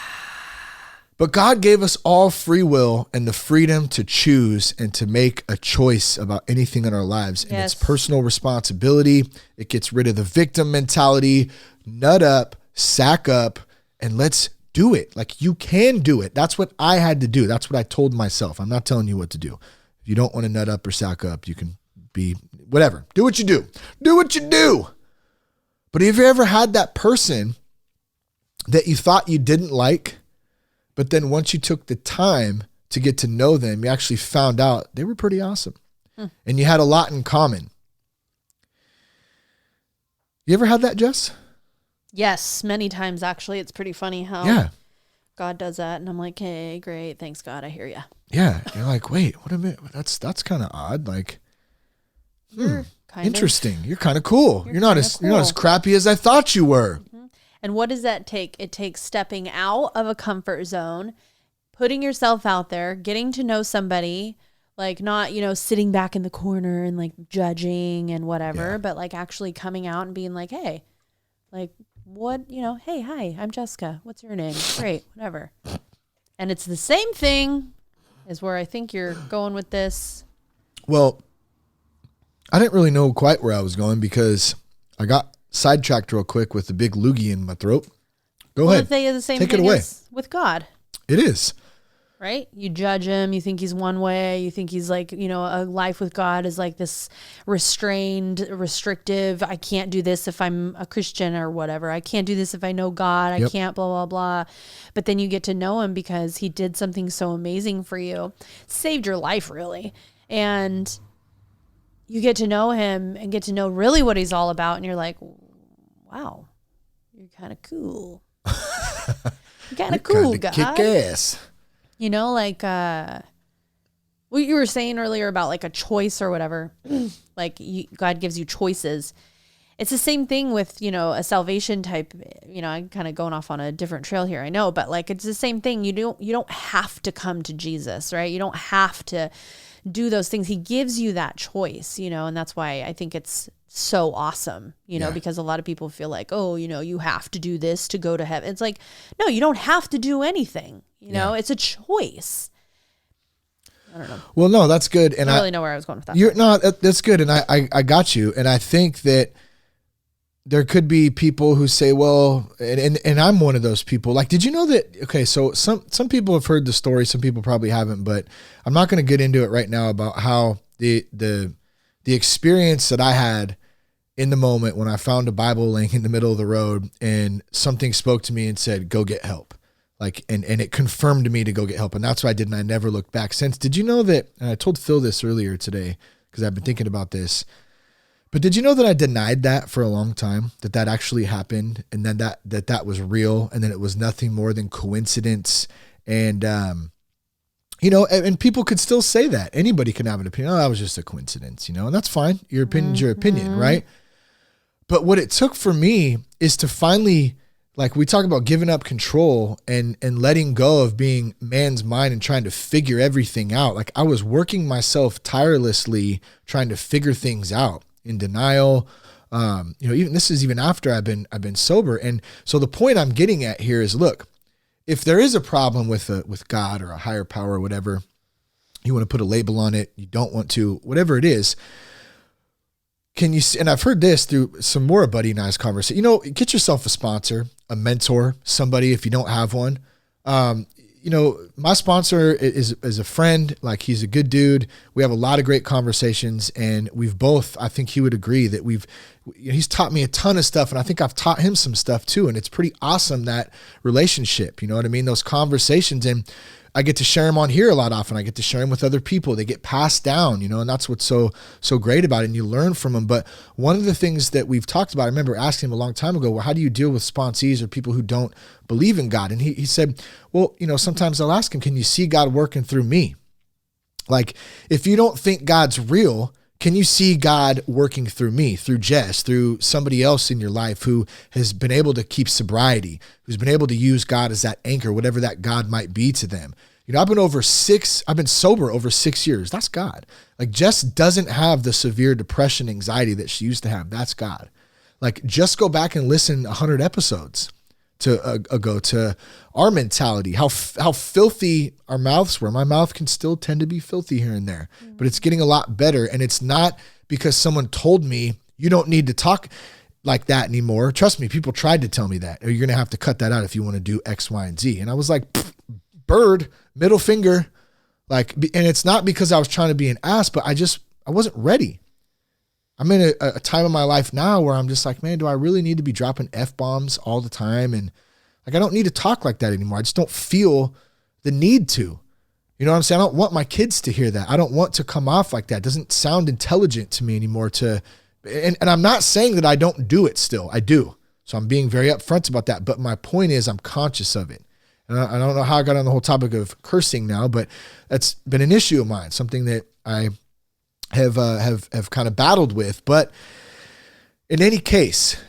But God gave us all free will and the freedom to choose and to make a choice about anything in our lives. And it's personal responsibility. It gets rid of the victim mentality. Nut up, sack up, and let's do it. Like, you can do it. That's what I had to do. That's what I told myself. I'm not telling you what to do. If you don't want to nut up or sack up, you can be whatever. Do what you do. Do what you do. But have you ever had that person that you thought you didn't like, but then once you took the time to get to know them, you actually found out they were pretty awesome and you had a lot in common? You ever had that, Jess? Yes, many times actually. It's pretty funny how God does that, and I'm like, hey, great, thanks God, I hear you. Yeah, you're like, wait, what a minute, that's kind of odd. Like, interesting. You're kind of cool. You're not as crappy as I thought you were. Mm-hmm. And what does that take? It takes stepping out of a comfort zone, putting yourself out there, getting to know somebody, like not, sitting back in the corner and like judging and whatever, but like actually coming out and being like, hey, like, what, hey, hi, I'm Jessica. What's your name? Great, whatever. And it's the same thing as where I think you're going with this. Well, I didn't really know quite where I was going because I got sidetracked real quick with the big loogie in my throat. Go ahead. They are the same Take thing it away. as with God. It is. Right? You judge him. You think he's one way. You think he's like, a life with God is like this restrained, restrictive. I can't do this if I'm a Christian or whatever. I can't do this if I know God. I can't blah, blah, blah. But then you get to know him because he did something so amazing for you. Saved your life, really. And you get to know him and get to know really what he's all about. And you're like, wow, you're kind of cool. You're kind of cool, God. Kick ass. Like what you were saying earlier about like a choice or whatever, like God gives you choices. It's the same thing with, a salvation type, I'm kind of going off on a different trail here, I know, but like, it's the same thing. You don't have to come to Jesus, right? You don't have to do those things. He gives you that choice, and that's why I think it's so awesome, because a lot of people feel like, oh, you have to do this to go to heaven. It's like, no, you don't have to do anything. It's a choice. I don't know. Well, no, that's good. And I don't really know where I was going with that. That's good. And I got you. And I think that there could be people who say, well, and I'm one of those people. Like, did you know that? Okay, so some people have heard the story. Some people probably haven't, but I'm not going to get into it right now about how the experience that I had in the moment when I found a Bible laying in the middle of the road and something spoke to me and said, go get help. Like, and it confirmed me to go get help. And that's what I did. And I never looked back since. Did you know that, and I told Phil this earlier today, because I've been thinking about this, but did you know that I denied that for a long time, that actually happened, and then that was real, and then it was nothing more than coincidence, and and people could still say that. Anybody can have an opinion. Oh, that was just a coincidence, and that's fine. Your opinion's your opinion, right? But what it took for me is to finally Like we talk about giving up control and letting go of being man's mind and trying to figure everything out. Like I was working myself tirelessly trying to figure things out in denial. Even this is even after I've been sober. And so the point I'm getting at here is, look, if there is a problem with God or a higher power or whatever, you want to put a label on it, you don't want to, whatever it is, can you, and I've heard this through some more buddy and I's conversation, get yourself a sponsor, a mentor, somebody if you don't have one. My sponsor is a friend, like he's a good dude. We have a lot of great conversations and we've both, I think he would agree that he's taught me a ton of stuff and I think I've taught him some stuff too. And it's pretty awesome, that relationship, you know what I mean? Those conversations, and I get to share them on here a lot often. I get to share them with other people. They get passed down, and that's what's so great about it. And you learn from them. But one of the things that we've talked about, I remember asking him a long time ago, well, how do you deal with sponsees or people who don't believe in God? And he said, well, sometimes I'll ask him, can you see God working through me? Like, if you don't think God's real, can you see God working through me, through Jess, through somebody else in your life who has been able to keep sobriety, who's been able to use God as that anchor, whatever that God might be to them? I've been sober over 6 years. That's God. Like Jess doesn't have the severe depression, anxiety that she used to have. That's God. Like just go back and listen 100 episodes ago to our mentality, how filthy our mouths were. My mouth can still tend to be filthy here and there, but it's getting a lot better. And it's not because someone told me you don't need to talk like that anymore. Trust me, people tried to tell me that, or you're going to have to cut that out if you want to do X, Y, and Z. And I was like, bird, middle finger. Like, and it's not because I was trying to be an ass, but I wasn't ready. I'm in a time in my life now where I'm just like, man, do I really need to be dropping F-bombs all the time? And like, I don't need to talk like that anymore. I just don't feel the need to. You know what I'm saying? I don't want my kids to hear that. I don't want to come off like that. It doesn't sound intelligent to me anymore and I'm not saying that I don't do it still. I do. So I'm being very upfront about that. But my point is I'm conscious of it. And I don't know how I got on the whole topic of cursing now, but that's been an issue of mine, something that I have kind of battled with. But in any case,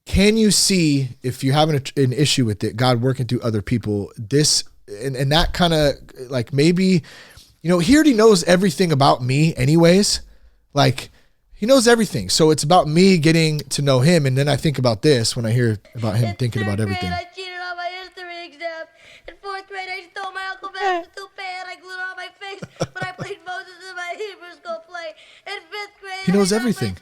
can you see, if you're having an issue with it, God working through other people, this and that kind of like, maybe, he already knows everything about me anyways. Like he knows everything. So it's about me getting to know him. And then I think about this when I hear about him thinking about everything. I cheated on my history exam. In 4th grade, I stole my Uncle Ben's toupee and I glued it on my face when I played Moses in my Hebrew school play. In 5th grade, he knows everything.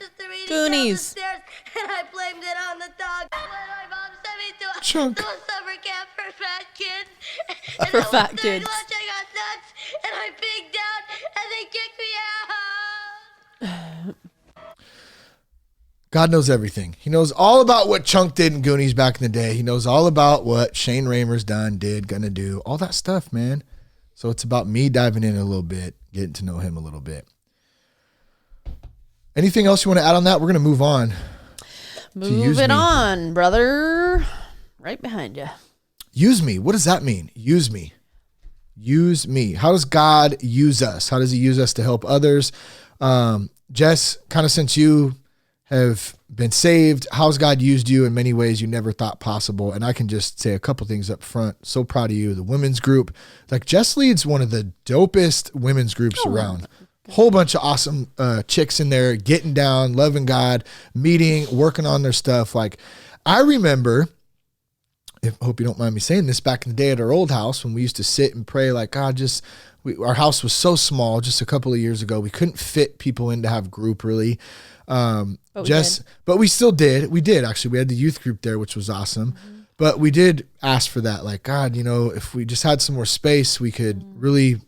Goonies. And I blamed it on the dog. When my mom sent me to a Chunk. summer camp for fat kids. For fat kids. Lunch, I got nuts and I pigged out and they kicked me out. God knows everything. He knows all about what Chunk did in Goonies back in the day. He knows all about what Shane Ramer's gonna do, all that stuff, man. So it's about me diving in a little bit, getting to know him a little bit. Anything else you want to add on that? We're going to move on. Moving on, brother. Right behind you. Use me. What does that mean? Use me. Use me. How does God use us? How does he use us to help others? Jess, kind of since you have been saved, how's God used you in many ways you never thought possible? And I can just say a couple things up front. So proud of you. The women's group, like Jess leads one of the dopest women's groups around. Whole bunch of awesome chicks in there, getting down, loving God, meeting, working on their stuff. Like I remember, I hope you don't mind me saying this, back in the day at our old house when we used to sit and pray, like God, our house was so small just a couple of years ago. We couldn't fit people in to have group really. But we still did. We did actually. We had the youth group there, which was awesome. Mm-hmm. But we did ask for that. Like, God, if we just had some more space, we could really,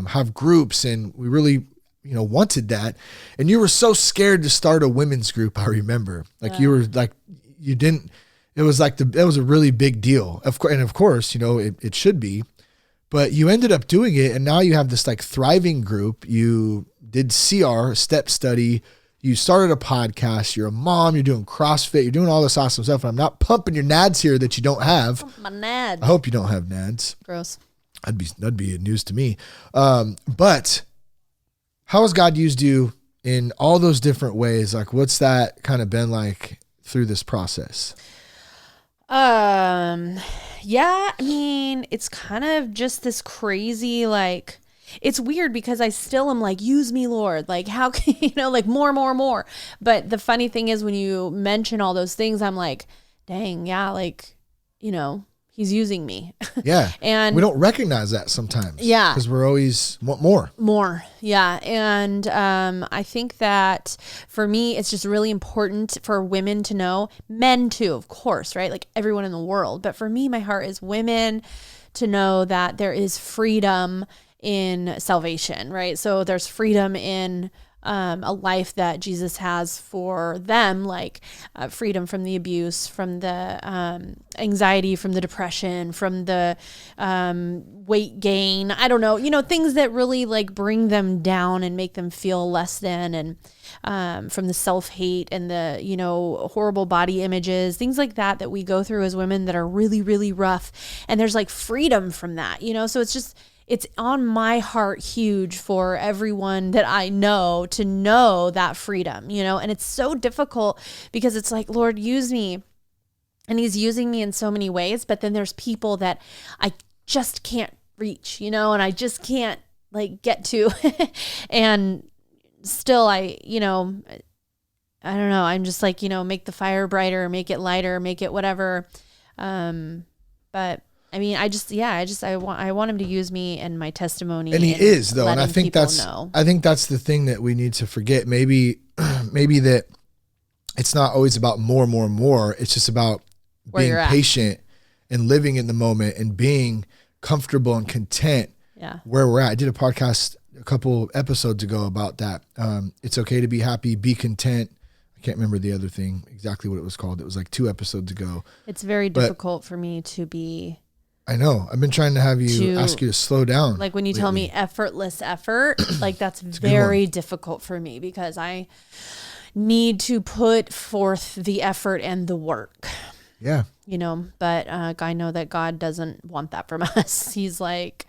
have groups, and we really, wanted that. And you were so scared to start a women's group. I remember, like you were like, you didn't, it was like that was a really big deal. Of course, it should be, but you ended up doing it. And now you have this like thriving group. You did CR, step study. You started a podcast, you're a mom, you're doing CrossFit, you're doing all this awesome stuff. And I'm not pumping your nads here that you don't have. My nads. I hope you don't have nads. Gross. That'd be news to me. But how has God used you in all those different ways? Like, what's that kind of been like through this process? Yeah, I mean, it's kind of just this crazy, like, it's weird because I still am like, use me, Lord. Like, how can, like more. But the funny thing is when you mention all those things, I'm like, dang, yeah, like, he's using me. Yeah. And we don't recognize that sometimes. Yeah. Because we're always want more. More. Yeah. And I think that for me, it's just really important for women to know, men too, of course, right? Like everyone in the world. But for me, my heart is women to know that there is freedom in salvation, right? So there's freedom in a life that Jesus has for them, like freedom from the abuse, from the anxiety, from the depression, from the weight gain. I don't know, things that really like bring them down and make them feel less than, and from the self-hate and the, horrible body images, things like that we go through as women that are really, really rough. And there's like freedom from that, so it's on my heart huge for everyone that I know to know that freedom, and it's so difficult because it's like, Lord, use me. And he's using me in so many ways, but then there's people that I just can't reach, and I just can't like get to. And still I don't know. I'm just like, make the fire brighter, make it lighter, make it whatever. But I mean, I want him to use me and my testimony. And he is though. And I think that's the thing that we need to forget. Maybe that it's not always about more. It's just about being patient and living in the moment and being comfortable and content where we're at. I did a podcast a couple episodes ago about that. It's okay to be happy, be content. I can't remember the other thing, exactly what it was called. It was like 2 episodes ago. It's very difficult for me to be. I know. I've been trying to have you ask you to slow down. Like when you tell me effortless effort, like that's very difficult for me because I need to put forth the effort and the work. Yeah. But I know that God doesn't want that from us. He's like,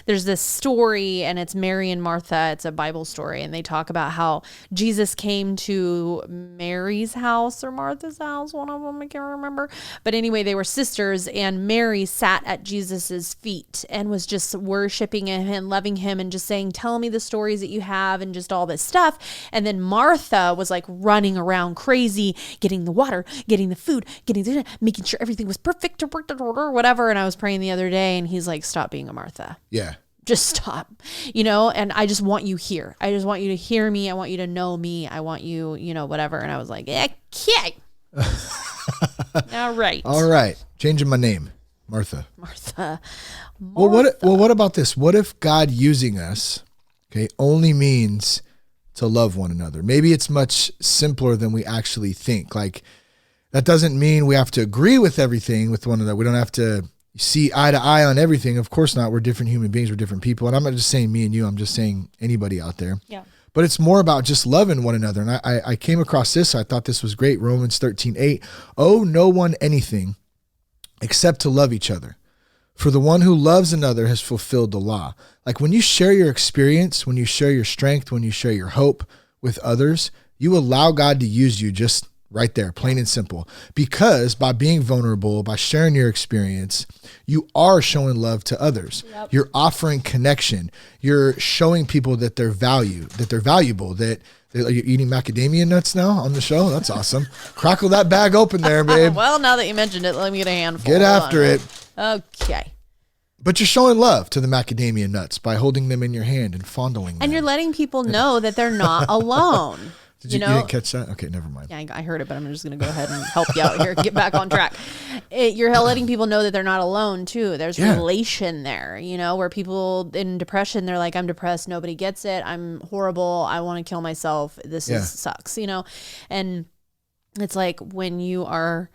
there's this story and it's Mary and Martha. It's a Bible story. And they talk about how Jesus came to Mary's house or Martha's house. One of them, I can't remember. But anyway, they were sisters and Mary sat at Jesus's feet and was just worshiping him and loving him and just saying, tell me the stories that you have and just all this stuff. And then Martha was like running around crazy, getting the water, getting the food, making sure everything was perfect or whatever. And I was praying the other day and he's like, stop being a Martha. Yeah. Just stop, and I just want you here. I just want you to hear me. I want you to know me. I want you, whatever. And I was like, okay. All right. Changing my name. Martha. Martha. Well, what about this? What if God using us, only means to love one another? Maybe it's much simpler than we actually think. Like, that doesn't mean we have to agree with everything with one another. We don't have to see eye to eye on everything. Of course not. We're different human beings. We're different people. And I'm not just saying me and you. I'm just saying anybody out there. Yeah. But it's more about just loving one another. And I came across this. I thought this was great. Romans 13:8. Owe no one anything except to love each other. For the one who loves another has fulfilled the law. Like when you share your experience, when you share your strength, when you share your hope with others, you allow God to use you just right there, plain and simple. Because by being vulnerable, by sharing your experience, you are showing love to others. Yep. You're offering connection. You're showing people that they're valuable, that you're eating macadamia nuts now on the show. That's awesome. Crackle that bag open there, babe. Well, now that you mentioned it, let me get a handful. Get after it. Okay. But you're showing love to the macadamia nuts by holding them in your hand and fondling them. And you're letting people know that they're not alone. You didn't catch that? Okay, never mind. Yeah, I heard it, but I'm just going to go ahead and help you out here, get back on track. You're letting people know that they're not alone, too. There's relation there, where people in depression, they're like, I'm depressed. Nobody gets it. I'm horrible. I want to kill myself. This sucks, And it's like when you are,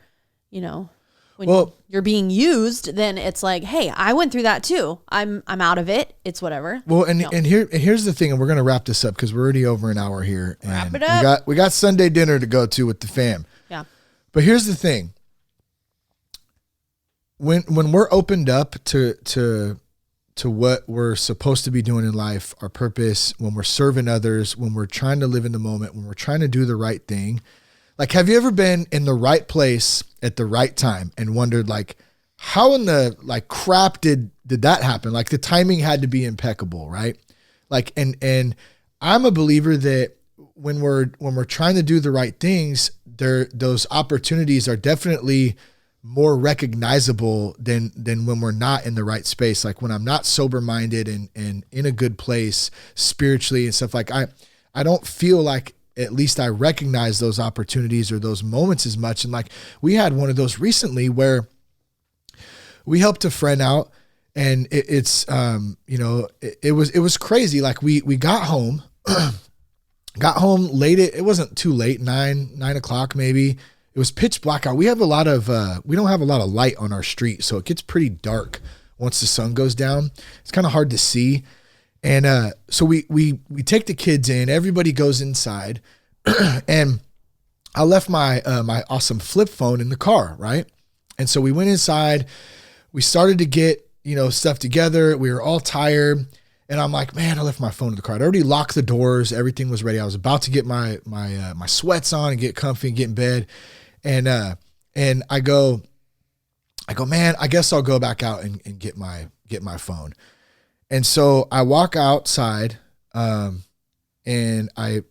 when you're being used, then it's like, hey, I went through that too. I'm out of it. It's whatever. Well, and here's the thing, and we're gonna wrap this up because we're already over an hour here. And wrap it up. We got Sunday dinner to go to with the fam. Yeah. But here's the thing. When we're opened up to what we're supposed to be doing in life, our purpose, when we're serving others, when we're trying to live in the moment, when we're trying to do the right thing, Like, have you ever been in the right place at the right time and wondered, like, how in the like crap did that happen? Like, the timing had to be impeccable, right? Like, and I'm a believer that when we're trying to do the right things, those opportunities are definitely more recognizable than when we're not in the right space. Like, when I'm not sober minded and in a good place spiritually and stuff, like I don't feel like at least I recognize those opportunities or those moments as much. And like, we had one of those recently where we helped a friend out, and it was crazy. Like, we got home, late. It wasn't too late, 9 o'clock maybe. It was pitch black out. We have we don't have a lot of light on our street, so it gets pretty dark once the sun goes down. It's kind of hard to see. And so we take the kids in, everybody goes inside, and I left my awesome flip phone in the car, right? And so we went inside, we started to get, stuff together. We were all tired, and I'm like, man, I left my phone in the car. I'd already locked the doors, everything was ready. I was about to get my sweats on and get comfy and get in bed. And I go, man, I guess I'll go back out and get my phone. And so I walk outside, and I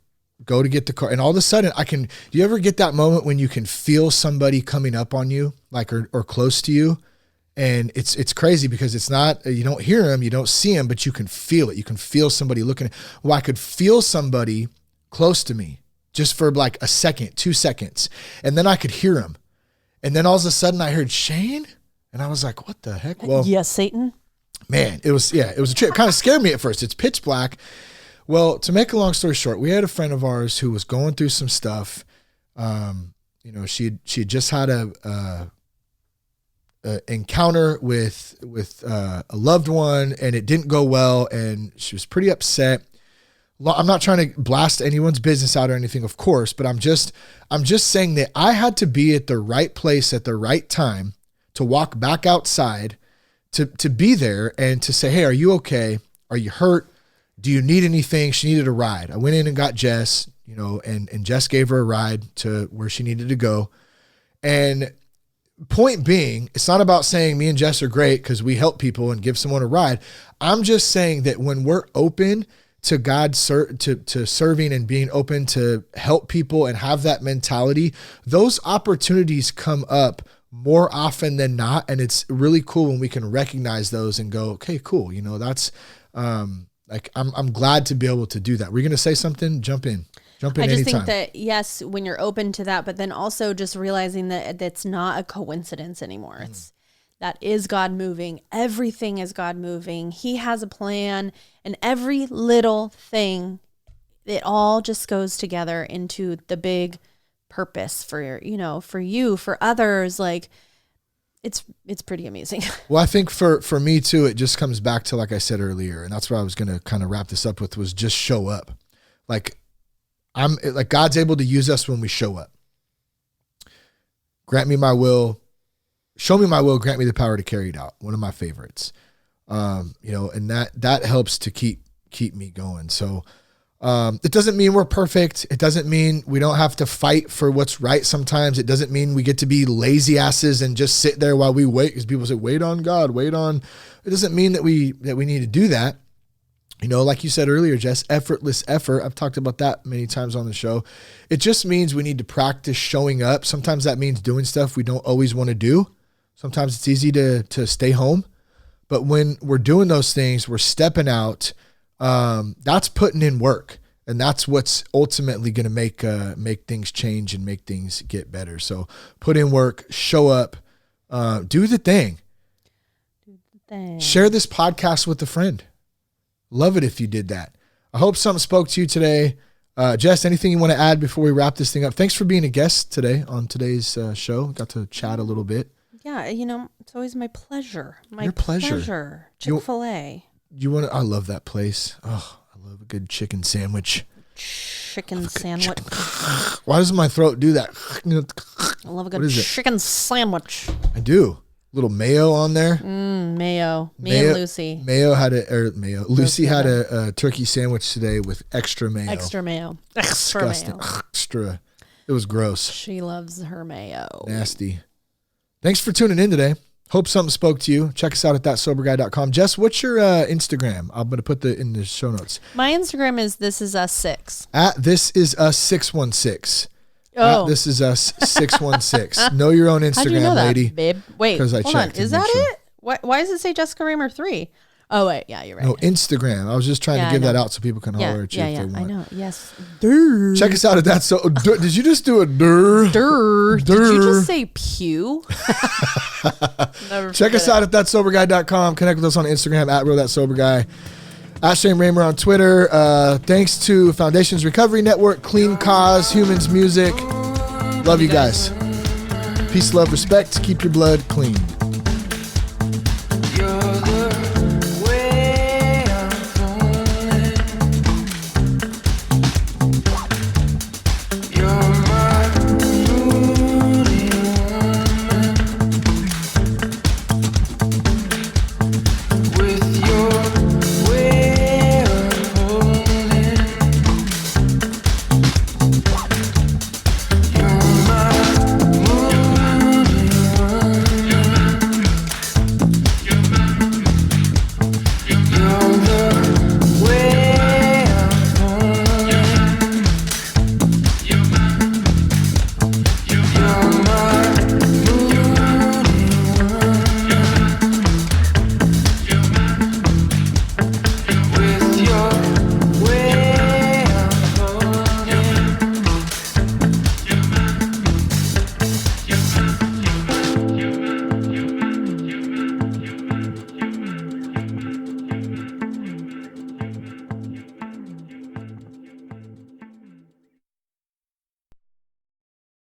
go to get the car, and all of a sudden do you ever get that moment when you can feel somebody coming up on you, like, or close to you? And it's crazy because it's not, you don't hear them, you don't see them, but you can feel it. You can feel somebody looking. Well, I could feel somebody close to me just for like a second, 2 seconds. And then I could hear him. And then all of a sudden I heard Shane, and I was like, what the heck? Well, yes, Satan. Man, it was a trip. It kind of scared me at first. It's pitch black. Well, to make a long story short, we had a friend of ours who was going through some stuff. She had just had a encounter with a loved one, and it didn't go well, and she was pretty upset. I'm not trying to blast anyone's business out or anything, of course, but I'm just saying that I had to be at the right place at the right time to walk back outside, to be there and to say, hey, are you okay? Are you hurt? Do you need anything? She needed a ride. I went in and got Jess, and Jess gave her a ride to where she needed to go. And point being, it's not about saying me and Jess are great because we help people and give someone a ride. I'm just saying that when we're open to God, to serving and being open to help people and have that mentality, those opportunities come up more often than not. And it's really cool when we can recognize those and go, okay, cool. that's like, I'm glad to be able to do that. We're going to say something, jump in I just anytime. think that, yes, when you're open to that, but then also just realizing that that's not a coincidence anymore. That is God moving. Everything is God moving. He has a plan, and every little thing, it all just goes together into the big purpose for you, for others. Like, it's pretty amazing. Well, I think for me too, it just comes back to, like I said earlier, and that's what I was going to kind of wrap this up with, was just show up. Like, God's able to use us when we show up. Grant me my will, show me my will, grant me the power to carry it out. One of my favorites. And that helps to keep me going. So, it doesn't mean we're perfect. It doesn't mean we don't have to fight for what's right sometimes. It doesn't mean we get to be lazy asses and just sit there while we wait, because people say, wait on God, wait on. It doesn't mean that we need to do that. Like you said earlier, Jess, effortless effort. I've talked about that many times on the show. It just means we need to practice showing up. Sometimes that means doing stuff we don't always want to do. Sometimes it's easy to stay home. But when we're doing those things, we're stepping out. That's putting in work. And that's what's ultimately going to make things change and make things get better. So put in work, show up, do the thing. Share this podcast with a friend. Love it if you did that. I hope something spoke to you today. Jess, anything you want to add before we wrap this thing up? Thanks for being a guest today on today's show. Got to chat a little bit. Yeah, it's always my pleasure. Your pleasure. Chick-fil-A. I love that place. Oh, I love a good chicken sandwich. Chicken sandwich. Why does my throat do that? I love a good chicken sandwich. I do. Little mayo on there. Mayo. Me and Lucy. Lucy had a turkey sandwich today with extra mayo. Extra mayo. Disgusting. Extra. It was gross. She loves her mayo. Nasty. Thanks for tuning in today. Hope something spoke to you. Check us out at thatsoberguy.com. Jess, what's your Instagram? I'm going to put in the show notes. My Instagram is ThisIsUs6. At ThisIsUs616. Oh. At ThisIsUs616. Know your own Instagram, How'd you know that, lady. babe? Wait, hold on. Is that sure. it? Why does it say Jessica Raymer 3? Oh, wait. Yeah, you're right. No, Instagram. I was just trying to give that out so people can holler at you if they want. I know. Yes. Check us out at that. So, did you just do a durr? Durr. Did you just say pew? Check us out at thatsoberguy.com. Connect with us on Instagram at RealThatSoberGuy. At Shane Raymer on Twitter. Thanks to Foundations Recovery Network, Clean Cause, Humans Music. Love you guys. Peace, love, respect. Keep your blood clean.